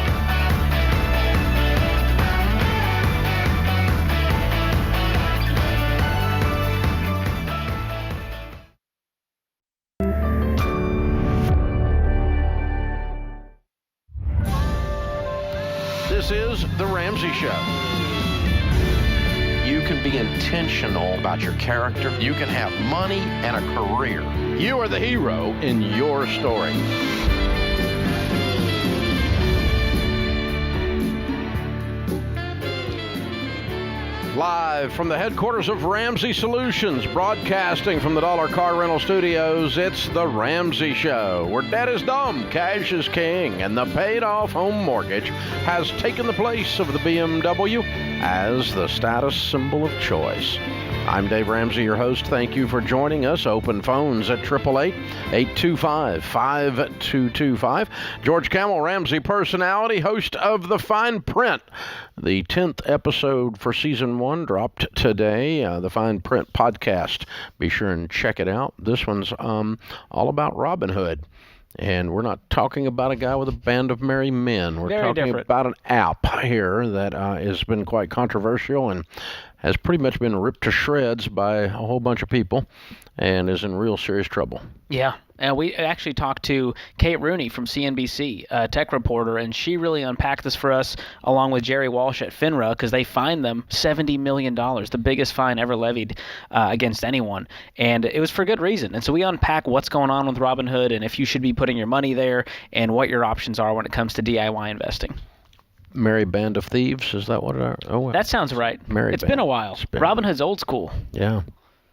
This is The Ramsey Show. You can be intentional about your character. You can have money and a career. You are the hero in your story. Live from the headquarters of Ramsey Solutions, broadcasting from the Dollar Car Rental Studios, it's The Ramsey Show, where debt is dumb, cash is king, and the paid-off home mortgage has taken the place of the BMW as the status symbol of choice. I'm Dave Ramsey, your host. Thank you for joining us. Open phones at 888-825-5225. George Camel, Ramsey personality, host of The Fine Print. The 10th episode for Season 1 dropped today, the Fine Print podcast. Be sure and check it out. This one's all about Robin Hood. And we're not talking about a guy with a band of merry men. We're talking about an app here that has been quite controversial and has pretty much been ripped to shreds by a whole bunch of people and is in real serious trouble. Yeah. And we actually talked to Kate Rooney from CNBC, a tech reporter, and she really unpacked this for us along with Jerry Walsh at FINRA because they fined them $70 million, the biggest fine ever levied against anyone. And it was for good reason. And so we unpack what's going on with Robinhood and if you should be putting your money there and what your options are when it comes to DIY investing. Merry Band of Thieves, is that what it is? Oh, that sounds right. It's been a while. Robinhood's old school. Yeah.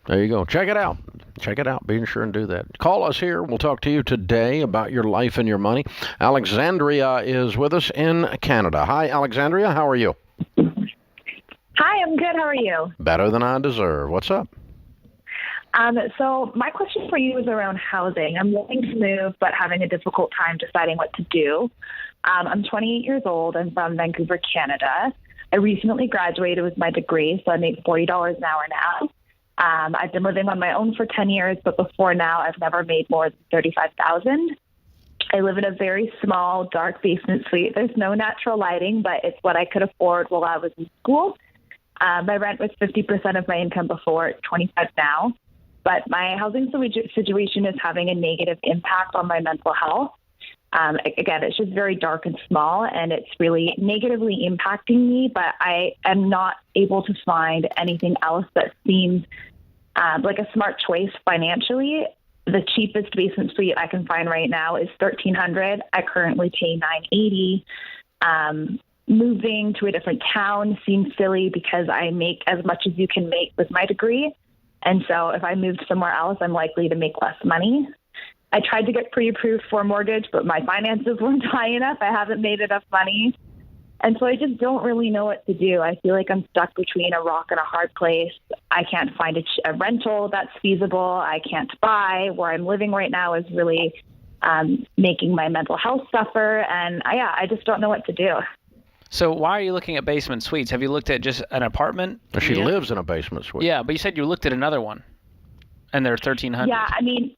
There you go. Check it out. Check it out. Be sure and do that. Call us here. We'll talk to you today about your life and your money. Alexandria is with us in Canada. Hi, Alexandria. How are you? Hi, I'm good. How are you? Better than I deserve. What's up? So my question for you is around housing. I'm willing to move, but having a difficult time deciding what to do. I'm 28 years old. I'm from Vancouver, Canada. I recently graduated with my degree, so I make $40 an hour now. I've been living on my own for 10 years, but before now, I've never made more than $35,000. I live in a very small, dark basement suite. There's no natural lighting, but it's what I could afford while I was in school. My rent was 50% of my income before, it's 25% now. But my housing situation is having a negative impact on my mental health. Again, it's just very dark and small, and it's really negatively impacting me, but I am not able to find anything else that seems like a smart choice financially. The cheapest basement suite I can find right now is $1,300. I currently pay $980. Moving to a different town seems silly because I make as much as you can make with my degree. And so if I moved somewhere else, I'm likely to make less money. I tried to get pre-approved for a mortgage, but my finances weren't high enough. I haven't made enough money. And so I just don't really know what to do. I feel like I'm stuck between a rock and a hard place. I can't find a rental that's feasible. I can't buy. Where I'm living right now is really making my mental health suffer. And I just don't know what to do. So why are you looking at basement suites? Have you looked at just an apartment? She lives in a basement suite. Yeah, but you said you looked at another one, and they're $1,300. Yeah, I mean,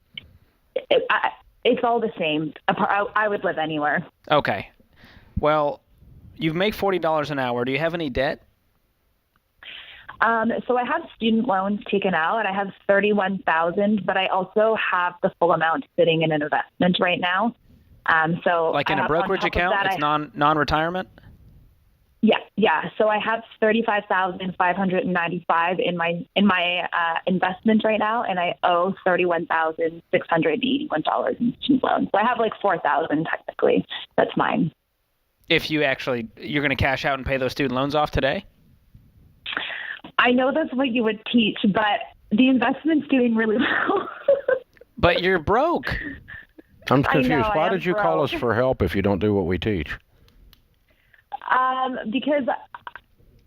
it's all the same. I would live anywhere. Okay. Well, you make $40 an hour. Do you have any debt? So I have student loans taken out, and I have $31,000, but I also have the full amount sitting in an investment right now. So like in a brokerage account? It's non-retirement? Yeah. So I have $35,595 in my investment right now, and I owe $31,681 in student loans. So I have like $4,000 technically. That's mine. If you're going to cash out and pay those student loans off today? I know that's what you would teach, but the investment's doing really well. But you're broke. I'm confused. Why did you call us for help if you don't do what we teach? Because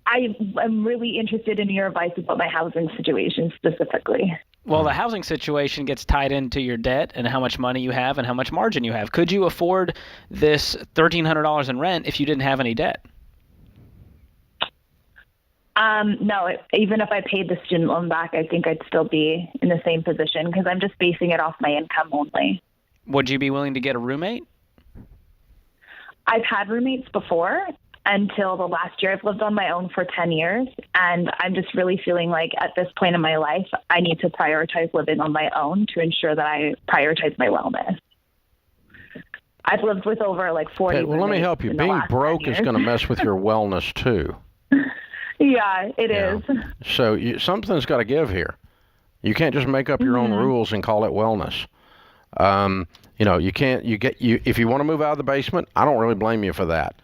I am really interested in your advice about my housing situation specifically. Well, the housing situation gets tied into your debt and how much money you have and how much margin you have. Could you afford this $1,300 in rent if you didn't have any debt? No, even if I paid the student loan back, I think I'd still be in the same position because I'm just basing it off my income only. Would you be willing to get a roommate? I've had roommates before until the last year. I've lived on my own for 10 years, and I'm just really feeling like at this point in my life, I need to prioritize living on my own to ensure that I prioritize my wellness. I've lived with over 40 Well, let me help you. Being broke is going to mess with your wellness, too. Yeah, it is. So something's got to give here. You can't just make up your own rules and call it wellness. You can't. If you want to move out of the basement, I don't really blame you for that.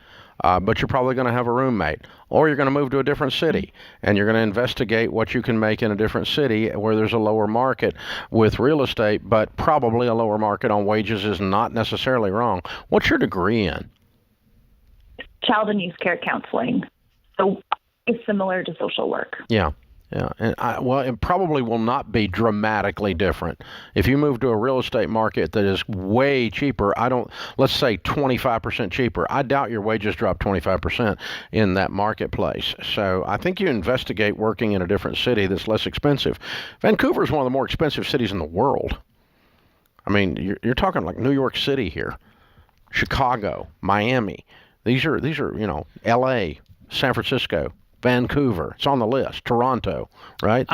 But you're probably going to have a roommate, or you're going to move to a different city, and you're going to investigate what you can make in a different city where there's a lower market with real estate, but probably a lower market on wages is not necessarily wrong. What's your degree in? Child and youth care counseling. So it's similar to social work. Yeah. And it probably will not be dramatically different. If you move to a real estate market that is way cheaper, let's say 25% cheaper, I doubt your wages drop 25% in that marketplace. So I think you investigate working in a different city that's less expensive. Vancouver is one of the more expensive cities in the world. I mean, you're talking like New York City here, Chicago, Miami. These are L.A., San Francisco. Vancouver. It's on the list. Toronto, right?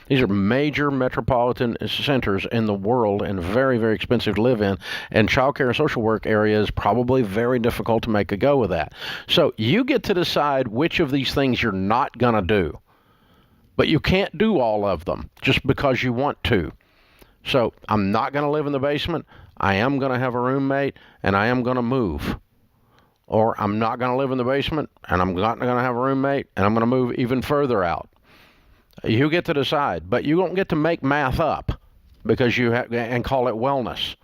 These are major metropolitan centers in the world and very, very expensive to live in. And childcare and social work areas probably very difficult to make a go of that. So you get to decide which of these things you're not going to do. But you can't do all of them just because you want to. So I'm not going to live in the basement. I am going to have a roommate, and I am going to move. Or I'm not going to live in the basement, and I'm not going to have a roommate, and I'm going to move even further out. You get to decide, but you don't get to make math up because and call it wellness.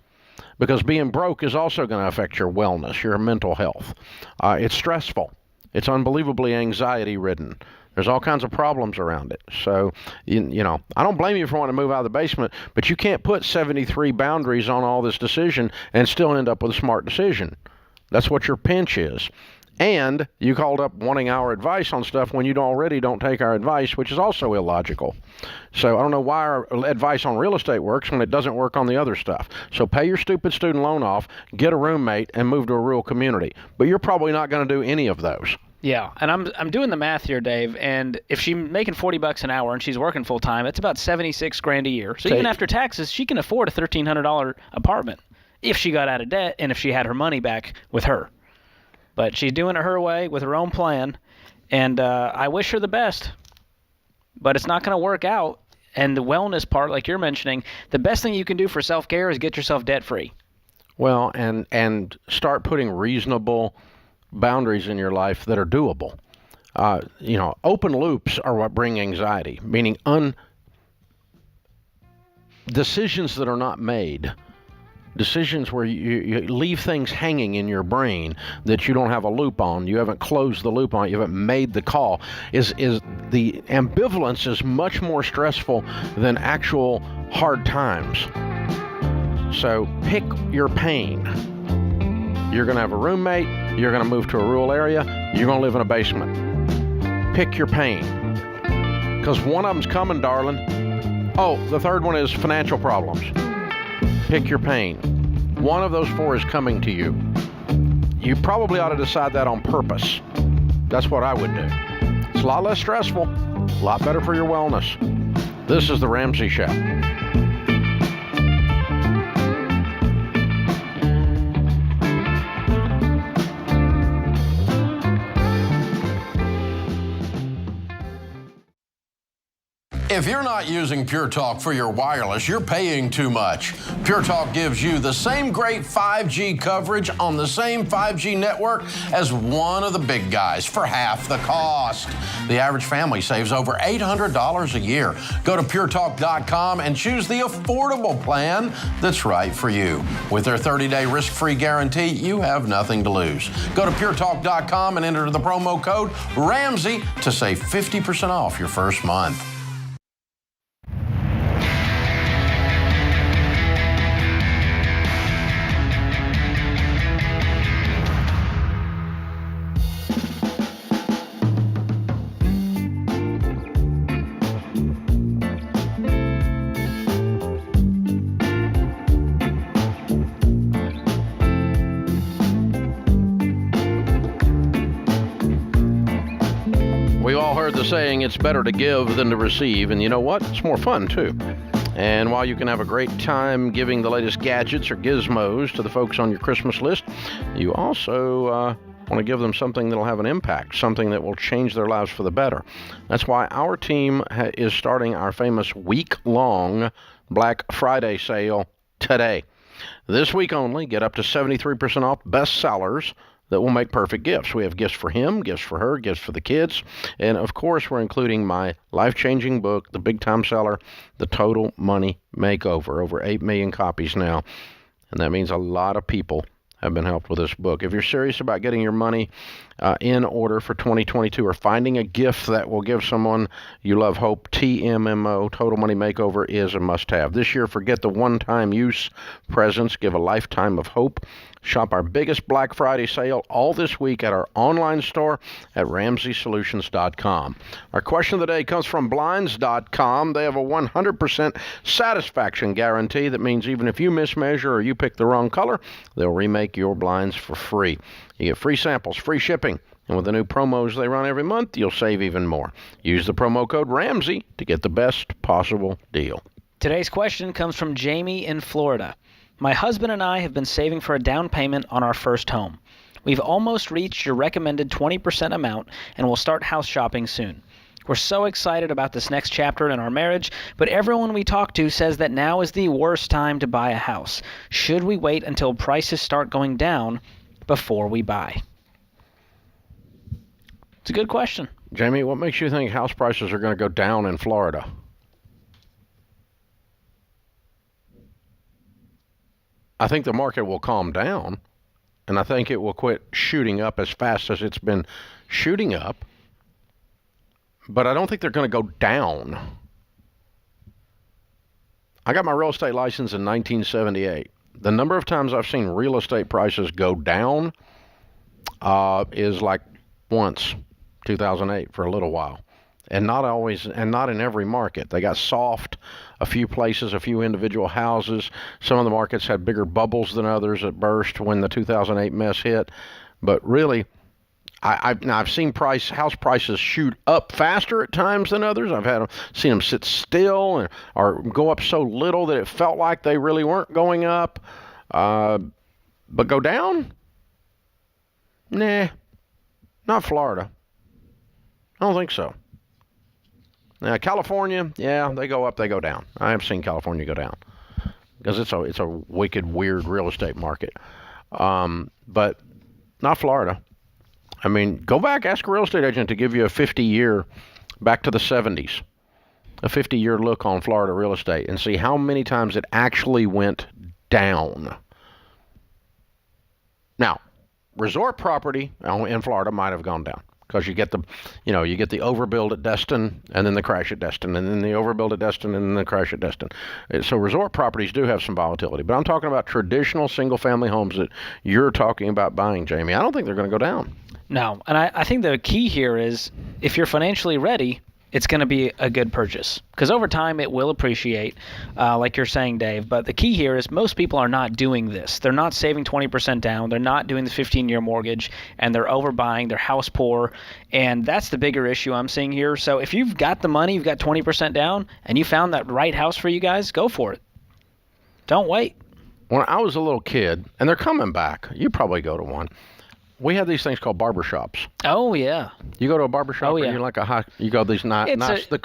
Because being broke is also going to affect your wellness, your mental health. It's stressful. It's unbelievably anxiety-ridden. There's all kinds of problems around it. So, you know, I don't blame you for wanting to move out of the basement, but you can't put 73 boundaries on all this decision and still end up with a smart decision. That's what your pinch is. And you called up wanting our advice on stuff when you already don't take our advice, which is also illogical. So I don't know why our advice on real estate works when it doesn't work on the other stuff. So pay your stupid student loan off, get a roommate, and move to a rural community. But you're probably not going to do any of those. Yeah, and I'm doing the math here, Dave, and if she's making $40 an hour and she's working full time, it's about $76,000 a year. So even after taxes, she can afford a $1,300 apartment if she got out of debt and if she had her money back with her. But she's doing it her way with her own plan, and I wish her the best. But it's not going to work out. And the wellness part, like you're mentioning, the best thing you can do for self-care is get yourself debt-free. Well, and start putting reasonable boundaries in your life that are doable. Open loops are what bring anxiety, meaning decisions that are not made. Decisions where you leave things hanging in your brain that you don't have a loop on, you haven't closed the loop on, you haven't made the call, is the ambivalence is much more stressful than actual hard times. So pick your pain. You're going to have a roommate, you're going to move to a rural area, you're going to live in a basement. Pick your pain. Because one of them's coming, darling. Oh, the third one is financial problems. Pick your pain. One of those four is coming to you. You probably ought to decide that on purpose. That's what I would do. It's a lot less stressful, a lot better for your wellness. This is The Ramsey Show. If you're not using Pure Talk for your wireless, you're paying too much. Pure Talk gives you the same great 5G coverage on the same 5G network as one of the big guys for half the cost. The average family saves over $800 a year. Go to puretalk.com and choose the affordable plan that's right for you. With their 30-day risk-free guarantee, you have nothing to lose. Go to puretalk.com and enter the promo code Ramsey to save 50% off your first month. The saying, it's better to give than to receive, and you know what? It's more fun too. And while you can have a great time giving the latest gadgets or gizmos to the folks on your Christmas list, you also want to give them something that'll have an impact, something that will change their lives for the better. That's why our team is starting our famous week-long Black Friday sale today. This week only, get up to 73% off bestsellers that will make perfect gifts. We have gifts for him, gifts for her, gifts for the kids, and of course we're including my life-changing book, the big-time seller, The Total Money Makeover, over 8 million copies now, and that means a lot of people have been helped with this book. If you're serious about getting your money in order for 2022 or finding a gift that will give someone you love hope, TMMO, Total Money Makeover, is a must-have. This year, forget the one-time use presents. Give a lifetime of hope. Shop our biggest Black Friday sale all this week at our online store at RamseySolutions.com. Our question of the day comes from Blinds.com. They have a 100% satisfaction guarantee. That means even if you mismeasure or you pick the wrong color, they'll remake your blinds for free. You get free samples, free shipping, And with the new promos they run every month, you'll save even more. Use the promo code Ramsey to get the best possible deal. Today's question comes from Jamie in Florida. My husband and I have been saving for a down payment on our first home. We've almost reached your recommended 20% amount and will start house shopping soon. We're so excited about this next chapter in our marriage, but everyone we talk to says that now is the worst time to buy a house. Should we wait until prices start going down before we buy? It's a good question. Jamie, what makes you think house prices are going to go down in Florida? I think the market will calm down, and I think it will quit shooting up as fast as it's been shooting up. But I don't think they're going to go down. I got my real estate license in 1978. The number of times I've seen real estate prices go down is like once, 2008, for a little while. And not always, and not in every market. They got soft a few places, a few individual houses. Some of the markets had bigger bubbles than others that burst when the 2008 mess hit. But really, I've seen house prices shoot up faster at times than others. I've seen them sit still or go up so little that it felt like they really weren't going up. But go down? Nah, not Florida. I don't think so. Now, California, yeah, they go up, they go down. I have seen California go down because it's a wicked, weird real estate market. But not Florida. I mean, go back, ask a real estate agent to give you a 50-year, back to the 70s, a 50-year look on Florida real estate and see how many times it actually went down. Now, resort property in Florida might have gone down because you get the overbuild at Destin and then the crash at Destin and then the overbuild at Destin and then the crash at Destin. So resort properties do have some volatility, but I'm talking about traditional single-family homes that you're talking about buying, Jamie. I don't think they're going to go down. No, and I think the key here is if you're financially ready, it's going to be a good purchase. Because over time, it will appreciate, like you're saying, Dave. But the key here is most people are not doing this. They're not saving 20% down. They're not doing the 15-year mortgage, and they're overbuying. They're house poor, and that's the bigger issue I'm seeing here. So if you've got the money, you've got 20% down, and you found that right house for you guys, go for it. Don't wait. When I was a little kid, and they're coming back, you probably go to one. We have these things called barbershops. Oh, yeah. You go to a barbershop and you're like you go these nice, it's like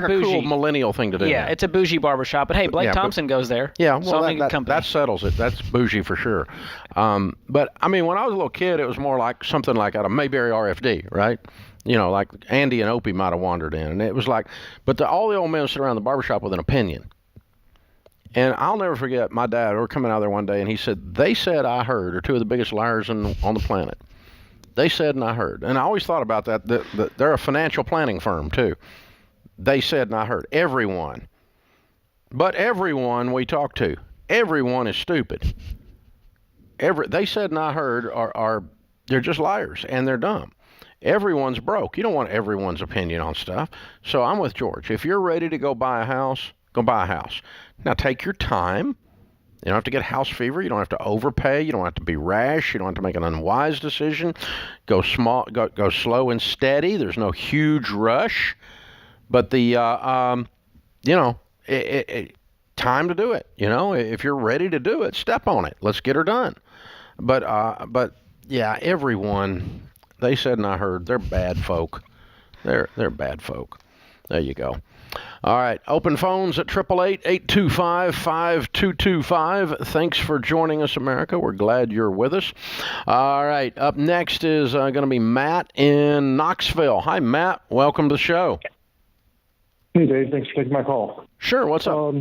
a cool millennial thing to do. Yeah, it's a bougie barbershop. But hey, Blake Thompson goes there. Yeah, well, that settles it. That's bougie for sure. But I mean, when I was a little kid, it was more like something like out of Mayberry RFD, right? You know, like Andy and Opie might have wandered in. And it was like, but all the old men would sit around the barbershop with an opinion. And I'll never forget my dad. We were coming out there one day, and he said, "They said I heard," are two of the biggest liars on the planet. They said and I heard. And I always thought about that. They're a financial planning firm, too. They said and I heard. Everyone. But everyone we talk to, everyone is stupid. They said and I heard they're just liars, and they're dumb. Everyone's broke. You don't want everyone's opinion on stuff. So I'm with George. If you're ready to go buy a house, go buy a house. Now, take your time. You don't have to get house fever. You don't have to overpay. You don't have to be rash. You don't have to make an unwise decision. Go small. Go slow and steady. There's no huge rush. But time to do it. You know, if you're ready to do it, step on it. Let's get her done. But yeah, everyone, they said and I heard, they're bad folk. They're bad folk. There you go. All right, open phones at 888-825-5225. Thanks for joining us, America. We're glad you're with us. All right, up next is going to be Matt in Knoxville. Hi, Matt. Welcome to the show. Hey, Dave. Thanks for taking my call. Sure. What's up?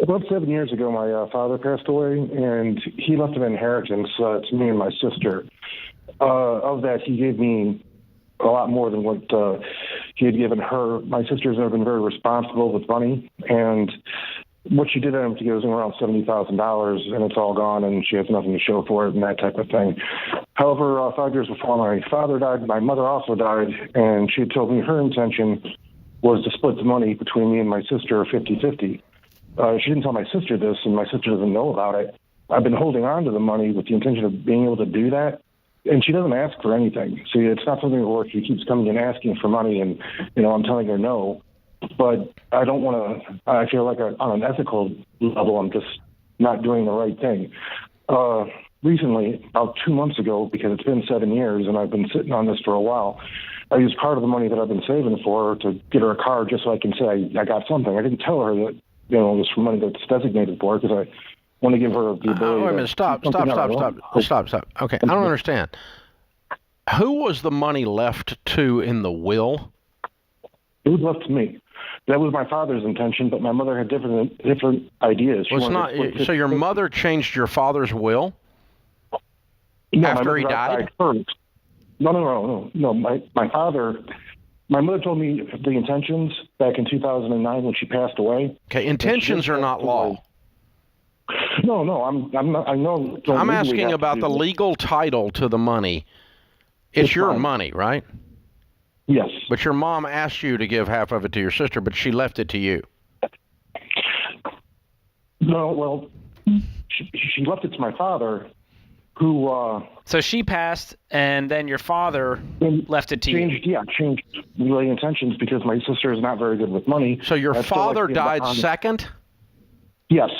About 7 years ago, my father passed away, and he left an inheritance to me and my sister. Of that, he gave me a lot more than what he had given her. My sister's never been very responsible with money, and what she did end up was around $70,000, and it's all gone, and she has nothing to show for it and that type of thing. However, 5 years before my father died, my mother also died, and she had told me her intention was to split the money between me and my sister 50-50. She didn't tell my sister this, and my sister doesn't know about it. I've been holding on to the money with the intention of being able to do that, and she doesn't ask for anything. See, it's not something where she keeps coming and asking for money, and I'm telling her no. But I don't want to. I feel like on an ethical level, I'm just not doing the right thing. Recently, about 2 months ago, because it's been 7 years and I've been sitting on this for a while, I used part of the money that I've been saving for her to get her a car, just so I can say I got something. I didn't tell her that this money that's designated for her, because I want to give her the ability. Wait a minute! Stop! Okay, I don't understand. Who was the money left to in the will? It was left to me. That was my father's intention, but my mother had different ideas. So your mother changed your father's will after he died? No. My father. My mother told me the intentions back in 2009 when she passed away. Okay, intentions are not law. No, I'm not. I know. I'm asking about the legal title to the money. It's your money, right? Yes. But your mom asked you to give half of it to your sister, but she left it to you. No, well, she left it to my father, who... So she passed, and then your father left it to you. Yeah, changed the intentions because my sister is not very good with money. So your father died second? Yes.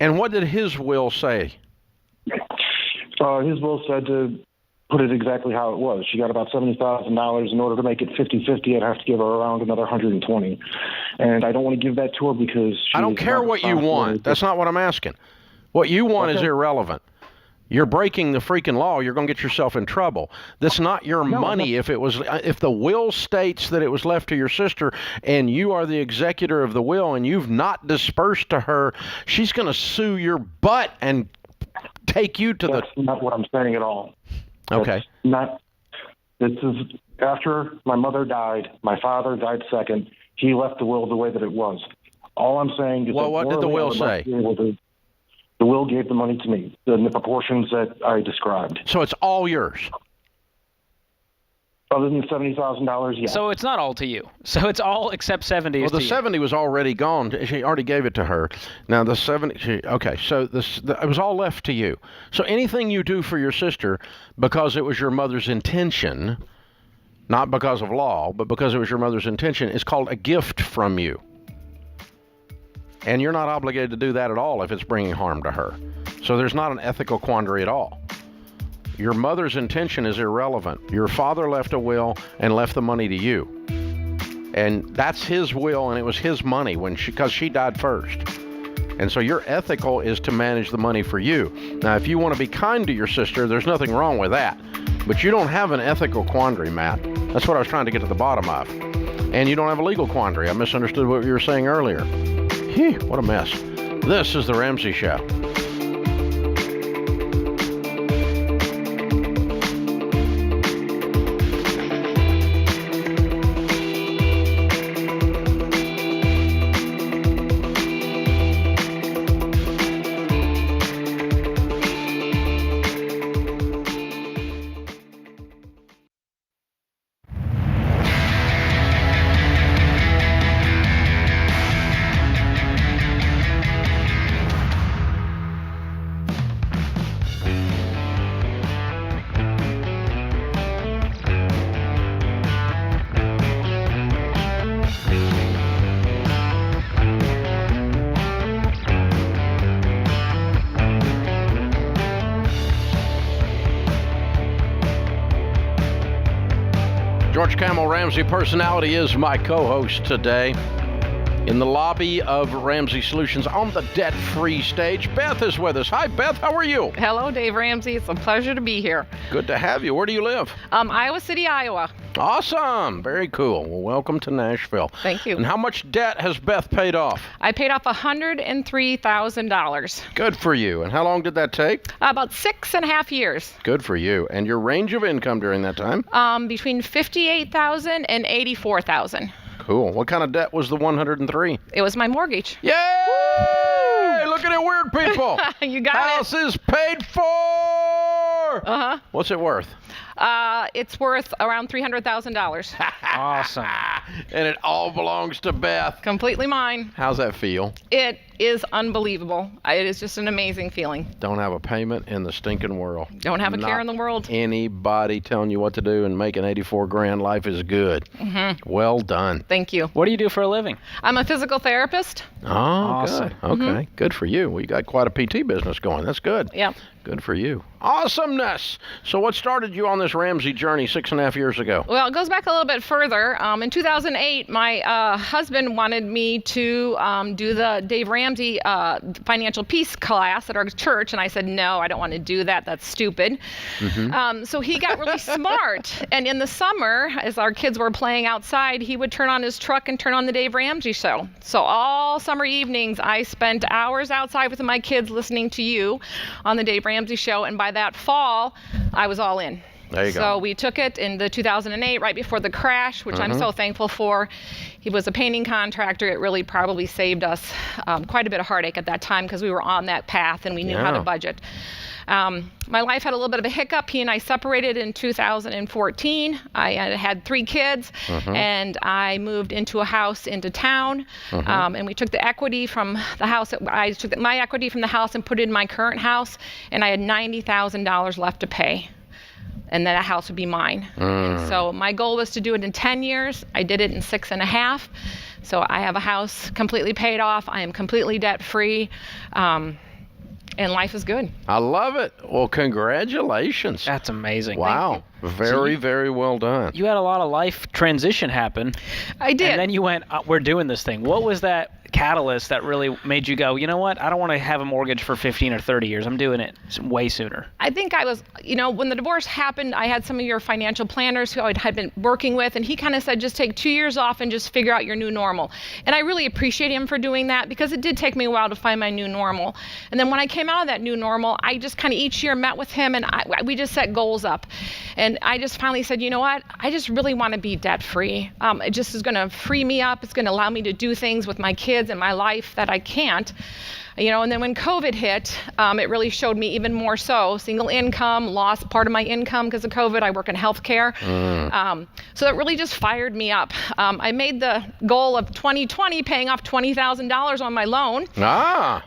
And what did his will say? His will said to put it exactly how it was. She got about $70,000. In order to make it 50-50, I'd have to give her around another $120,000. And I don't want to give that to her because I don't care what you want. That's not what I'm asking. What you want is irrelevant. You're breaking the freaking law. You're going to get yourself in trouble. That's not your money. If the will states that it was left to your sister and you are the executor of the will and you've not dispersed to her, she's going to sue your butt and take you to That's not what I'm saying at all. Okay. This is after my mother died. My father died second. He left the will the way that it was. All I'm saying is. Well, what did the will say? The will gave the money to me in the proportions that I described. So it's all yours. Other than $70,000, yes. So it's not all to you. So it's all except 70. Well, the 70 was already gone. She already gave it to her. Now the 70. Okay, so it was all left to you. So anything you do for your sister, because it was your mother's intention, not because of law, but because it was your mother's intention, is called a gift from you. And you're not obligated to do that at all if it's bringing harm to her. So there's not an ethical quandary at all. Your mother's intention is irrelevant. Your father left a will and left the money to you. And that's his will, and it was his money because she died first. And so your ethical is to manage the money for you. Now, if you want to be kind to your sister, there's nothing wrong with that. But you don't have an ethical quandary, Matt. That's what I was trying to get to the bottom of. And you don't have a legal quandary. I misunderstood what you were saying earlier. Phew, what a mess. This is The Ramsey Show. George Camel, Ramsey Personality, is my co-host today. In the lobby of Ramsey Solutions on the debt-free stage, Beth is with us. Hi, Beth. How are you? Hello, Dave Ramsey. It's a pleasure to be here. Good to have you. Where do you live? Iowa City, Iowa. Awesome. Very cool. Well, welcome to Nashville. Thank you. And how much debt has Beth paid off? I paid off $103,000. Good for you. And how long did that take? About 6.5 years. Good for you. And your range of income during that time? Between $58,000 and $84,000. Cool. What kind of debt was the 103? It was my mortgage. Yay! Woo! Look at it, weird people. You got House is paid for. Uh-huh. What's it worth? It's worth around $300,000. Awesome. And it all belongs to Beth. Completely mine. How's that feel? It is unbelievable. It is just an amazing feeling. Don't have a payment in the stinking world. Don't have a Not care in the world. Anybody telling you what to do and making 84 grand, life is good. Mm-hmm. Well done. Thank you. What do you do for a living? I'm a physical therapist. Oh, Awesome. good. Okay, good for you. Well, you got quite a PT business going. That's good. Yep. Good for you. Awesomeness. So what started you on this Ramsey journey 6.5 years ago? Well, it goes back a little bit further. In 2008, my husband wanted me to do the Dave Ramsey financial peace class at our church, and I said, no, I don't want to do that. That's stupid. Mm-hmm. So he got really smart, and in the summer, as our kids were playing outside, he would turn on his truck and turn on the Dave Ramsey Show. So all summer evenings, I spent hours outside with my kids listening to you on the Dave Ramsey Show, and by that fall, I was all in. There you go. So we took it in the 2008, right before the crash, which I'm so thankful for. He was a painting contractor. It really probably saved us quite a bit of heartache at that time because we were on that path and we knew how to budget. My life had a little bit of a hiccup. He and I separated in 2014. I had 3 kids, and I moved into a house into town, and we took the equity from the house. I took my equity from the house and put it in my current house, and I had $90,000 left to pay. And then that house would be mine. And so my goal was to do it in 10 years. I did it in 6.5. So I have a house completely paid off. I am completely debt-free. And life is good. I love it. Well, congratulations. That's amazing. Wow. Very, very well done. You had a lot of life transition happen. I did. And then you went, we're doing this thing. What was that catalyst that really made you go, you know what? I don't want to have a mortgage for 15 or 30 years. I'm doing it way sooner. I think I was, when the divorce happened, I had some of your financial planners who I had been working with, and he kind of said, just take 2 years off and just figure out your new normal. And I really appreciate him for doing that because it did take me a while to find my new normal. And then when I came out of that new normal, I just kind of each year met with him, and we just set goals up. And I just finally said, you know what? I just really want to be debt-free. It just is going to free me up. It's going to allow me to do things with my kids and my life that I can't. And then when COVID hit, it really showed me even more so. Single income, lost part of my income because of COVID. I work in healthcare. So it really just fired me up. I made the goal of 2020 paying off $20,000 on my loan.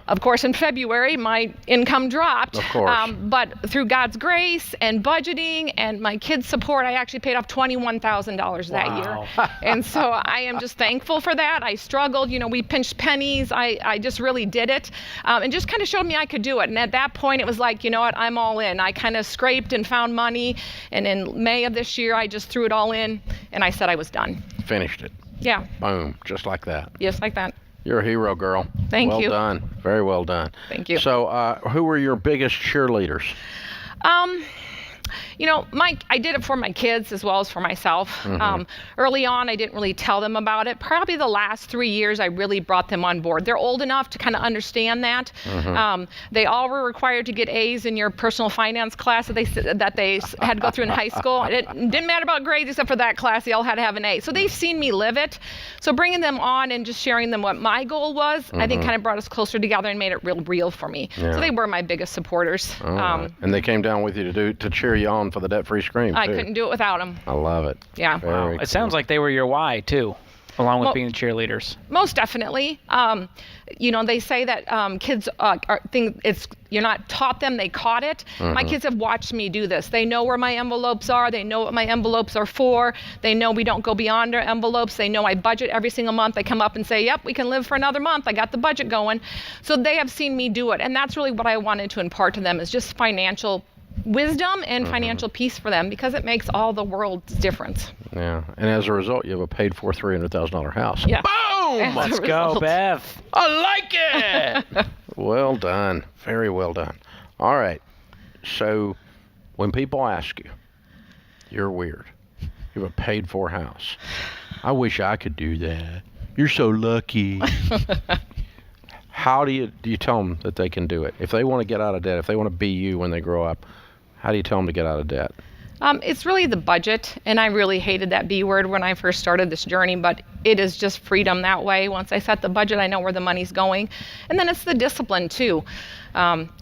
Of course, in February, my income dropped. Of course. But through God's grace and budgeting and my kids' support, I actually paid off $21,000 that year. And so I am just thankful for that. I struggled. We pinched pennies. I just really did it. And just kind of showed me I could do it. And at that point, it was like, you know what, I'm all in. I kind of scraped and found money. And in May of this year, I just threw it all in. And I said I was done. Finished it. Yeah. Boom. Just like that. Just like that. You're a hero, girl. Thank you. Well done. Very well done. Thank you. So who were your biggest cheerleaders? I did it for my kids as well as for myself. Early on, I didn't really tell them about it. Probably the last 3 years, I really brought them on board. They're old enough to kind of understand that. They all were required to get A's in your personal finance class that they had to go through in high school. It didn't matter about grades except for that class. They all had to have an A. So they've seen me live it. So bringing them on and just sharing them what my goal was, I think kind of brought us closer together and made it real for me. Yeah. So they were my biggest supporters. Right. And they came down with you to cheer you on for the debt-free scream, too. I couldn't do it without them. I love it. Yeah. Very It sounds like they were your why, too, along with being the cheerleaders. Most definitely. They say that kids you're not taught them, they caught it. My kids have watched me do this. They know where my envelopes are. They know what my envelopes are for. They know we don't go beyond our envelopes. They know I budget every single month. They come up and say, yep, we can live for another month. I got the budget going. So they have seen me do it. And that's really what I wanted to impart to them is just financial wisdom and financial peace for them because it makes all the world's difference. Yeah. And as a result, you have a paid-for $300,000 house. Yeah. Boom! Let's go, Beth. I like it! Well done. Very well done. All right. So when people ask you, you're weird. You have a paid-for house. I wish I could do that. You're so lucky. How do you tell them that they can do it? If they want to get out of debt, if they want to be you when they grow up, how do you tell them to get out of debt? It's really the budget, and I really hated that B word when I first started this journey, but it is just freedom that way. Once I set the budget, I know where the money's going. And then it's the discipline, too.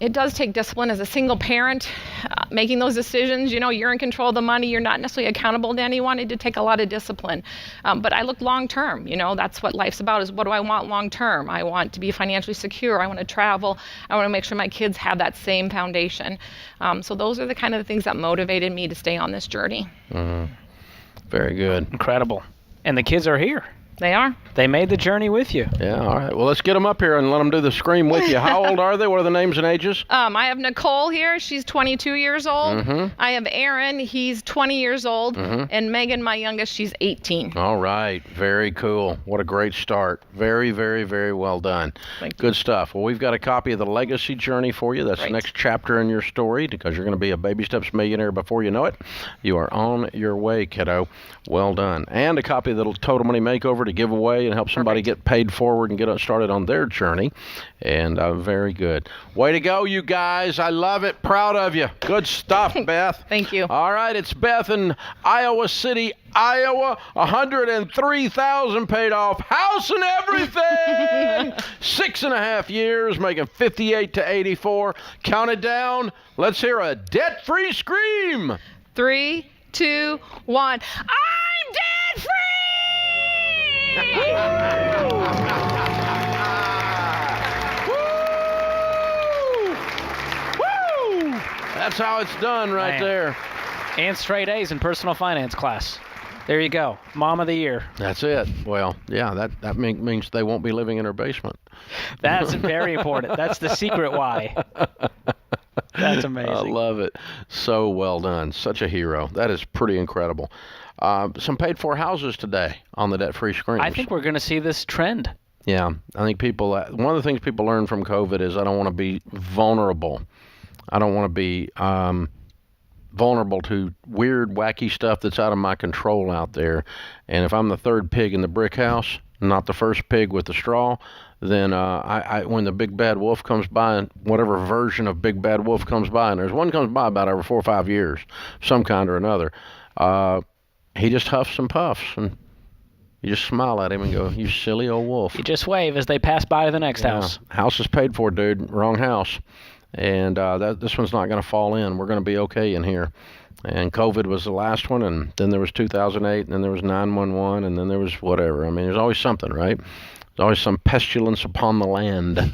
It does take discipline as a single parent, making those decisions. You're in control of the money. You're not necessarily accountable to anyone. It did take a lot of discipline. But I look long term. That's what life's about, is what do I want long term? I want to be financially secure. I want to travel. I want to make sure my kids have that same foundation. So those are the kind of things that motivated me to stay on this journey. Mm-hmm. Very good. Incredible. And the kids are here. They are. They made the journey with you. Yeah, all right. Well, let's get them up here and let them do the scream with you. How old are they? What are the names and ages? I have Nicole here. She's 22 years old. Mm-hmm. I have Aaron. He's 20 years old. Mm-hmm. And Megan, my youngest, she's 18. All right. Very cool. What a great start. Very, very, very well done. Thank you. Good stuff. Well, we've got a copy of The Legacy Journey for you. That's the next chapter in your story, because you're going to be a Baby Steps millionaire before you know it. You are on your way, kiddo. Well done. And a copy of the Total Money Makeover to give away and help somebody get paid forward and get started on their journey. And very good. Way to go, you guys. I love it. Proud of you. Good stuff, Beth. Thank you. All right, it's Beth in Iowa City, Iowa. 103,000 paid off, house and everything. 6.5 years, making 58 to 84. Count it down. Let's hear a debt-free scream. 3, 2, 1. I'm debt-free! That's how it's done right there. And straight A's in personal finance class. There you go. Mom of the year. That's it. Well, yeah, that means they won't be living in her basement. That's very important. That's the secret why. That's amazing. I love it. So well done. Such a hero. That is pretty incredible. Some paid-for houses today on the debt-free screens. I think we're going to see this trend. Yeah. I think people, one of the things people learn from COVID is I don't want to be vulnerable. I don't want to be vulnerable to weird, wacky stuff that's out of my control out there. And if I'm the third pig in the brick house, not the first pig with the straw, then when the big bad wolf comes by, and whatever version of big bad wolf comes by, and there's one comes by about every 4 or 5 years, some kind or another, he just huffs and puffs, and you just smile at him and go, "You silly old wolf." You just wave as they pass by the next house. House is paid for, dude. Wrong house. And this one's not going to fall in. We're going to be okay in here. And COVID was the last one, and then there was 2008, and then there was 911, and then there was whatever. I mean, there's always something, right? There's always some pestilence upon the land.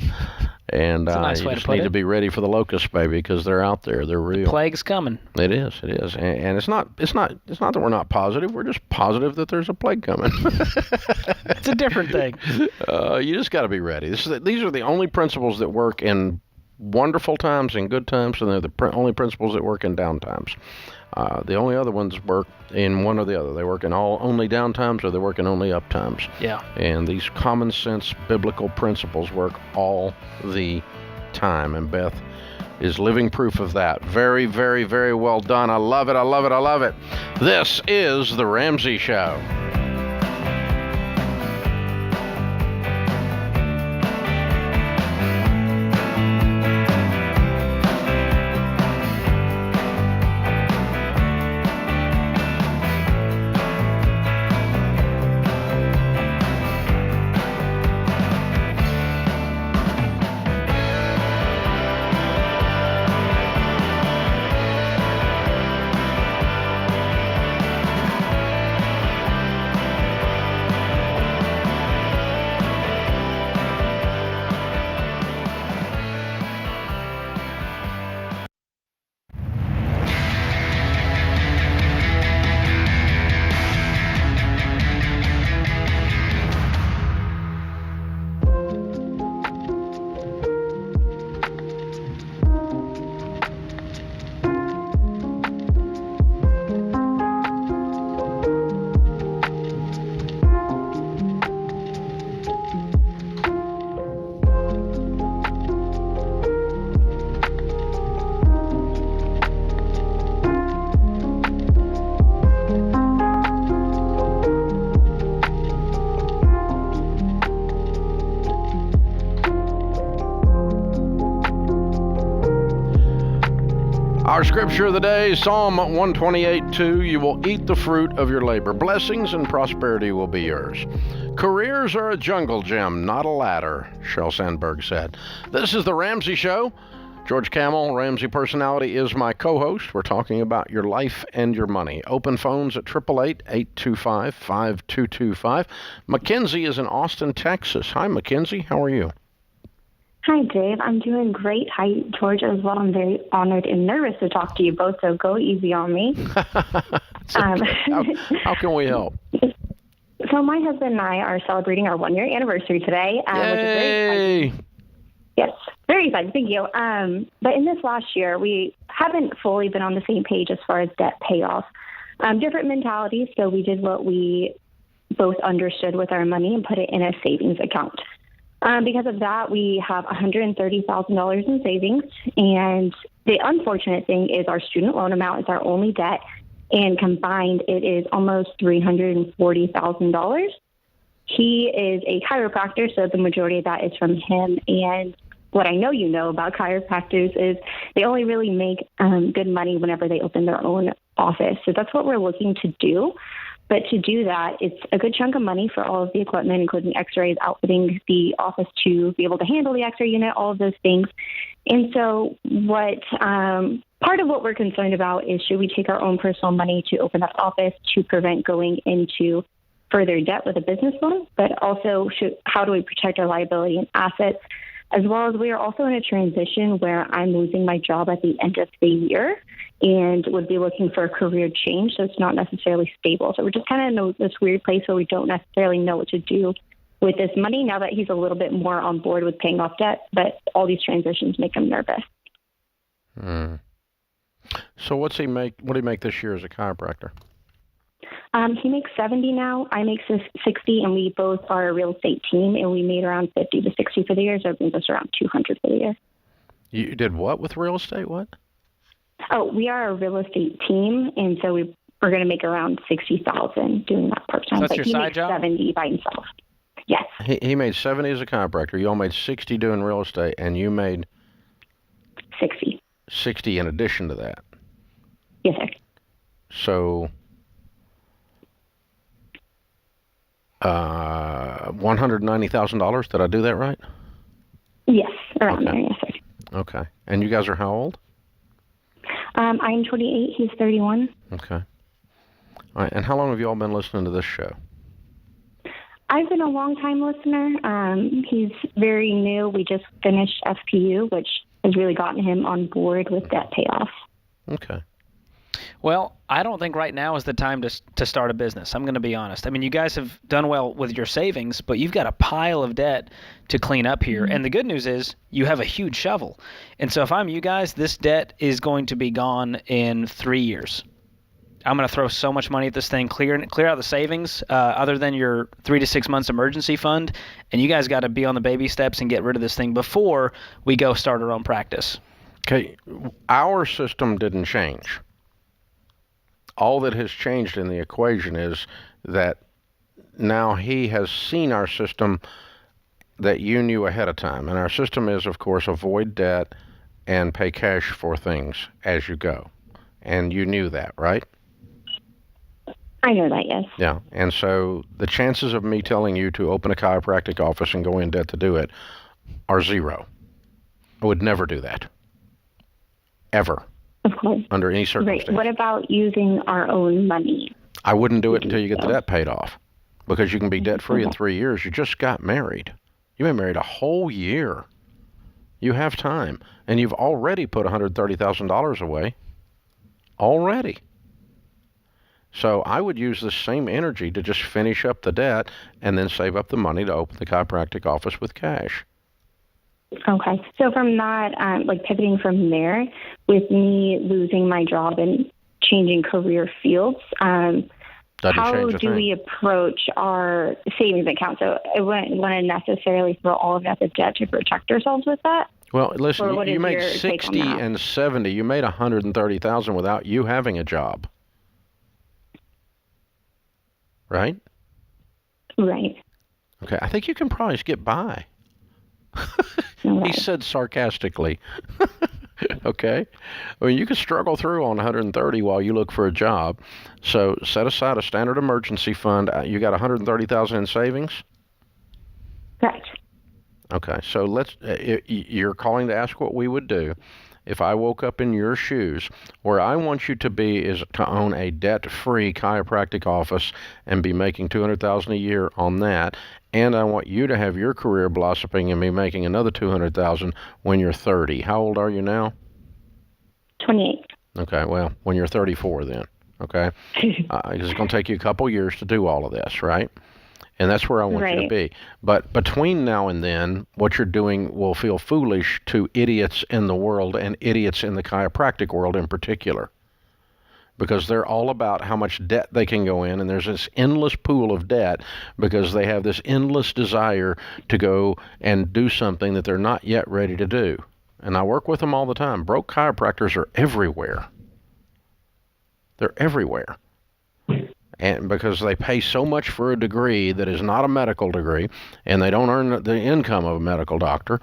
And nice you way just to put need it. to be ready for the locusts, baby, because they're out there. They're real. Plague's coming. It is. And it's not that we're not positive. We're just positive that there's a plague coming. It's a different thing. You just got to be ready. These are the only principles that work in wonderful times and good times, and they're the only principles that work in down times. The only other ones work in one or the other. They work in only down times, or they work in only up times. Yeah. And these common sense biblical principles work all the time. And Beth is living proof of that. Very, very, very well done. I love it. I love it. I love it. This is The Ramsey Show. Our scripture of the day, Psalm 128:2, you will eat the fruit of your labor. Blessings and prosperity will be yours. Careers are a jungle gym, not a ladder, Sheryl Sandberg said. This is The Ramsey Show. George Camel, Ramsey Personality, is my co-host. We're talking about your life and your money. Open phones at 888-825-5225. Mackenzie is in Austin, Texas. Hi, Mackenzie. How are you? Hi, Dave. I'm doing great. Hi, George, as well. I'm very honored and nervous to talk to you both, so go easy on me. How can we help? So my husband and I are celebrating our 1-year anniversary today, which is very exciting. Yes, very exciting. Thank you. But in this last year, we haven't fully been on the same page as far as debt payoff. Different mentalities, so we did what we both understood with our money and put it in a savings account. Because of that, we have $130,000 in savings, and the unfortunate thing is our student loan amount is our only debt, and combined it is almost $340,000. He is a chiropractor, so the majority of that is from him, and what I know you know about chiropractors is they only really make good money whenever they open their own office. So that's what we're looking to do. But to do that, it's a good chunk of money for all of the equipment, including x-rays, outfitting the office to be able to handle the x-ray unit, all of those things. And so what part of what we're concerned about is should we take our own personal money to open that office to prevent going into further debt with a business loan, but also how do we protect our liability and assets, as well as we are also in a transition where I'm losing my job at the end of the year and would be looking for a career change, so it's not necessarily stable. So we're just kind of in this weird place where we don't necessarily know what to do with this money now that he's a little bit more on board with paying off debt, but all these transitions make him nervous. So what do he make this year as a chiropractor? He makes 70 now. I make 60, and we both are a real estate team, and we made around 50 to 60 for the year, so it brings us around 200 for the year. You did what with real estate? What? Oh, we are a real estate team, and so we're going to make around 60,000 doing that part-time. So that's your side job? 70 by himself. Yes. He made 70 as a chiropractor. You all made 60 doing real estate, and you made 60. 60 in addition to that. Yes, sir. So $190,000. Did I do that right? Yes, around there, yes, sir. Okay. And you guys are how old? I'm 28. He's 31. Okay. All right. And how long have you all been listening to this show? I've been a long-time listener. He's very new. We just finished FPU, which has really gotten him on board with debt payoff. Okay. Well, I don't think right now is the time to start a business. I'm going to be honest. I mean, you guys have done well with your savings, but you've got a pile of debt to clean up here. And the good news is you have a huge shovel. And so if I'm you guys, this debt is going to be gone in 3 years. I'm going to throw so much money at this thing, clear out the savings other than your 3 to 6 months emergency fund. And you guys got to be on the baby steps and get rid of this thing before we go start our own practice. Okay. Our system didn't change. All that has changed in the equation is that now he has seen our system that you knew ahead of time. And our system is, of course, avoid debt and pay cash for things as you go. And you knew that, right? I know that, yes. Yeah. And so the chances of me telling you to open a chiropractic office and go in debt to do it are 0. I would never do that. Ever. Of course. Under any circumstance. Right. What about using our own money? I wouldn't do it until you get the debt paid off, because you can be debt-free in 3 years. You just got married. You've been married a whole year. You have time, and you've already put $130,000 away. Already. So I would use the same energy to just finish up the debt and then save up the money to open the chiropractic office with cash. Okay. So from that, pivoting from there, with me losing my job and changing career fields, how do we approach our savings account? So I wouldn't want to necessarily throw all of that to debt to protect ourselves with that. Well, listen, you made 60 and 70. You made $130,000 without you having a job. Right? Right. Okay. I think you can probably get by. He said sarcastically. Okay? I mean, you can struggle through on 130 while you look for a job. So set aside a standard emergency fund. You got 130,000 in savings? Correct. Okay, so you're calling to ask what we would do if I woke up in your shoes. Where I want you to be is to own a debt-free chiropractic office and be making $200,000 a year on that. And I want you to have your career blossoming and be making another $200,000 when you're 30. How old are you now? 28. Okay, well, when you're 34 then, okay? Because it's going to take you a couple years to do all of this, right? And that's where I want you to be. But between now and then, what you're doing will feel foolish to idiots in the world and idiots in the chiropractic world in particular. Because they're all about how much debt they can go in, and there's this endless pool of debt because they have this endless desire to go and do something that they're not yet ready to do. And I work with them all the time. Broke chiropractors are everywhere. They're everywhere. And because they pay so much for a degree that is not a medical degree, and they don't earn the income of a medical doctor,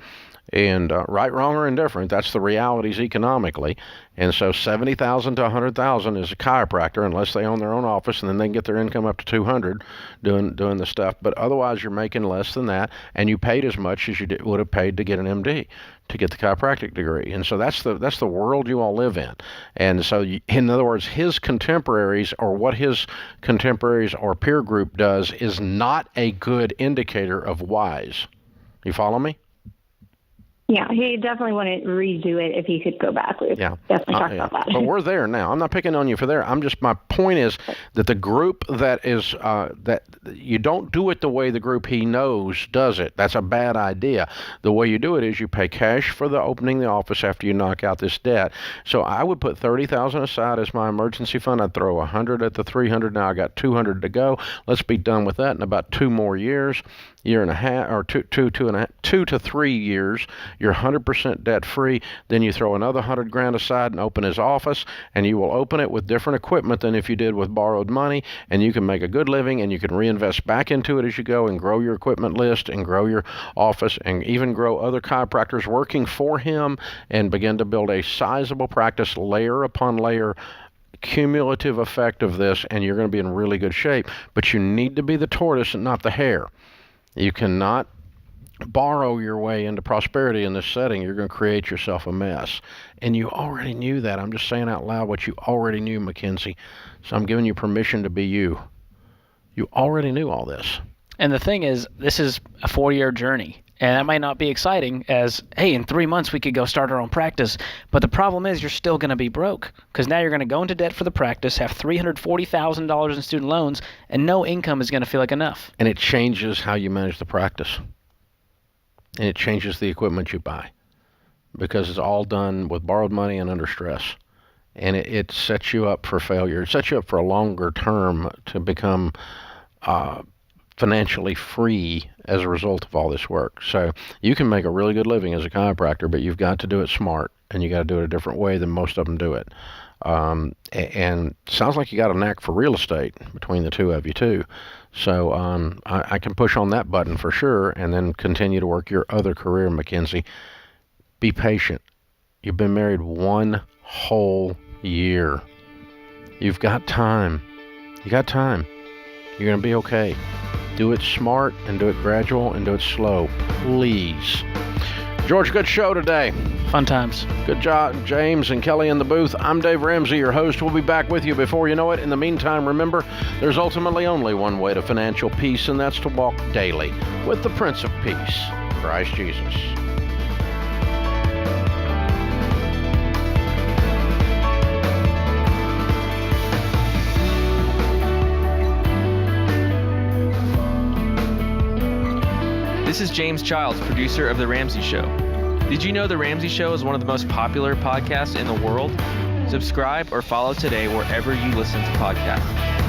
and right, wrong, or indifferent, that's the realities economically. And so $70,000 to $100,000 is a chiropractor, unless they own their own office, and then they can get their income up to $200 doing the stuff. But otherwise, you're making less than that, and you paid as much as you would have paid to get an MD, to get the chiropractic degree. And so that's the world you all live in. And so, in other words, his contemporaries, or what his contemporaries or peer group does, is not a good indicator of wise. You follow me? Yeah, he definitely wouldn't redo it if he could go back. We've definitely talked about that. But we're there now. I'm not picking on you for there. My point is that the group that is, that you don't do it the way the group he knows does it. That's a bad idea. The way you do it is you pay cash for the opening the office after you knock out this debt. So I would put $30,000 aside as my emergency fund. I'd throw $100 at the $300. Now I got $200 to go. Let's be done with that in about 2 more years. Year and a half, or 2 to 3 years, you're 100% debt free. Then you throw another $100,000 aside and open his office, and you will open it with different equipment than if you did with borrowed money, and you can make a good living, and you can reinvest back into it as you go, and grow your equipment list, and grow your office, and even grow other chiropractors working for him, and begin to build a sizable practice layer upon layer. Cumulative effect of this, and you're going to be in really good shape. But you need to be the tortoise and not the hare. You cannot borrow your way into prosperity in this setting. You're going to create yourself a mess. And you already knew that. I'm just saying out loud what you already knew, Mackenzie. So I'm giving you permission to be you. You already knew all this. And the thing is, this is a 4-year journey. And that might not be exciting as, hey, in 3 months we could go start our own practice. But the problem is you're still going to be broke, because now you're going to go into debt for the practice, have $340,000 in student loans, and no income is going to feel like enough. And it changes how you manage the practice. And it changes the equipment you buy, because it's all done with borrowed money and under stress. And it sets you up for failure. It sets you up for a longer term to become financially free as a result of all this work. So you can make a really good living as a chiropractor, but you've got to do it smart, and you got to do it a different way than most of them do it. And sounds like you got a knack for real estate between the two of you too. So I can push on that button for sure, and then continue to work your other career, Mackenzie. Be patient. You've been married 1 whole year. You've got time. You got time. You're going to be okay. Do it smart, and do it gradual, and do it slow. Please. George, good show today. Fun times. Good job, James and Kelly in the booth. I'm Dave Ramsey, your host. We'll be back with you before you know it. In the meantime, remember, there's ultimately only one way to financial peace, and that's to walk daily with the Prince of Peace, Christ Jesus. This is James Childs, producer of The Ramsey Show. Did you know The Ramsey Show is one of the most popular podcasts in the world? Subscribe or follow today wherever you listen to podcasts.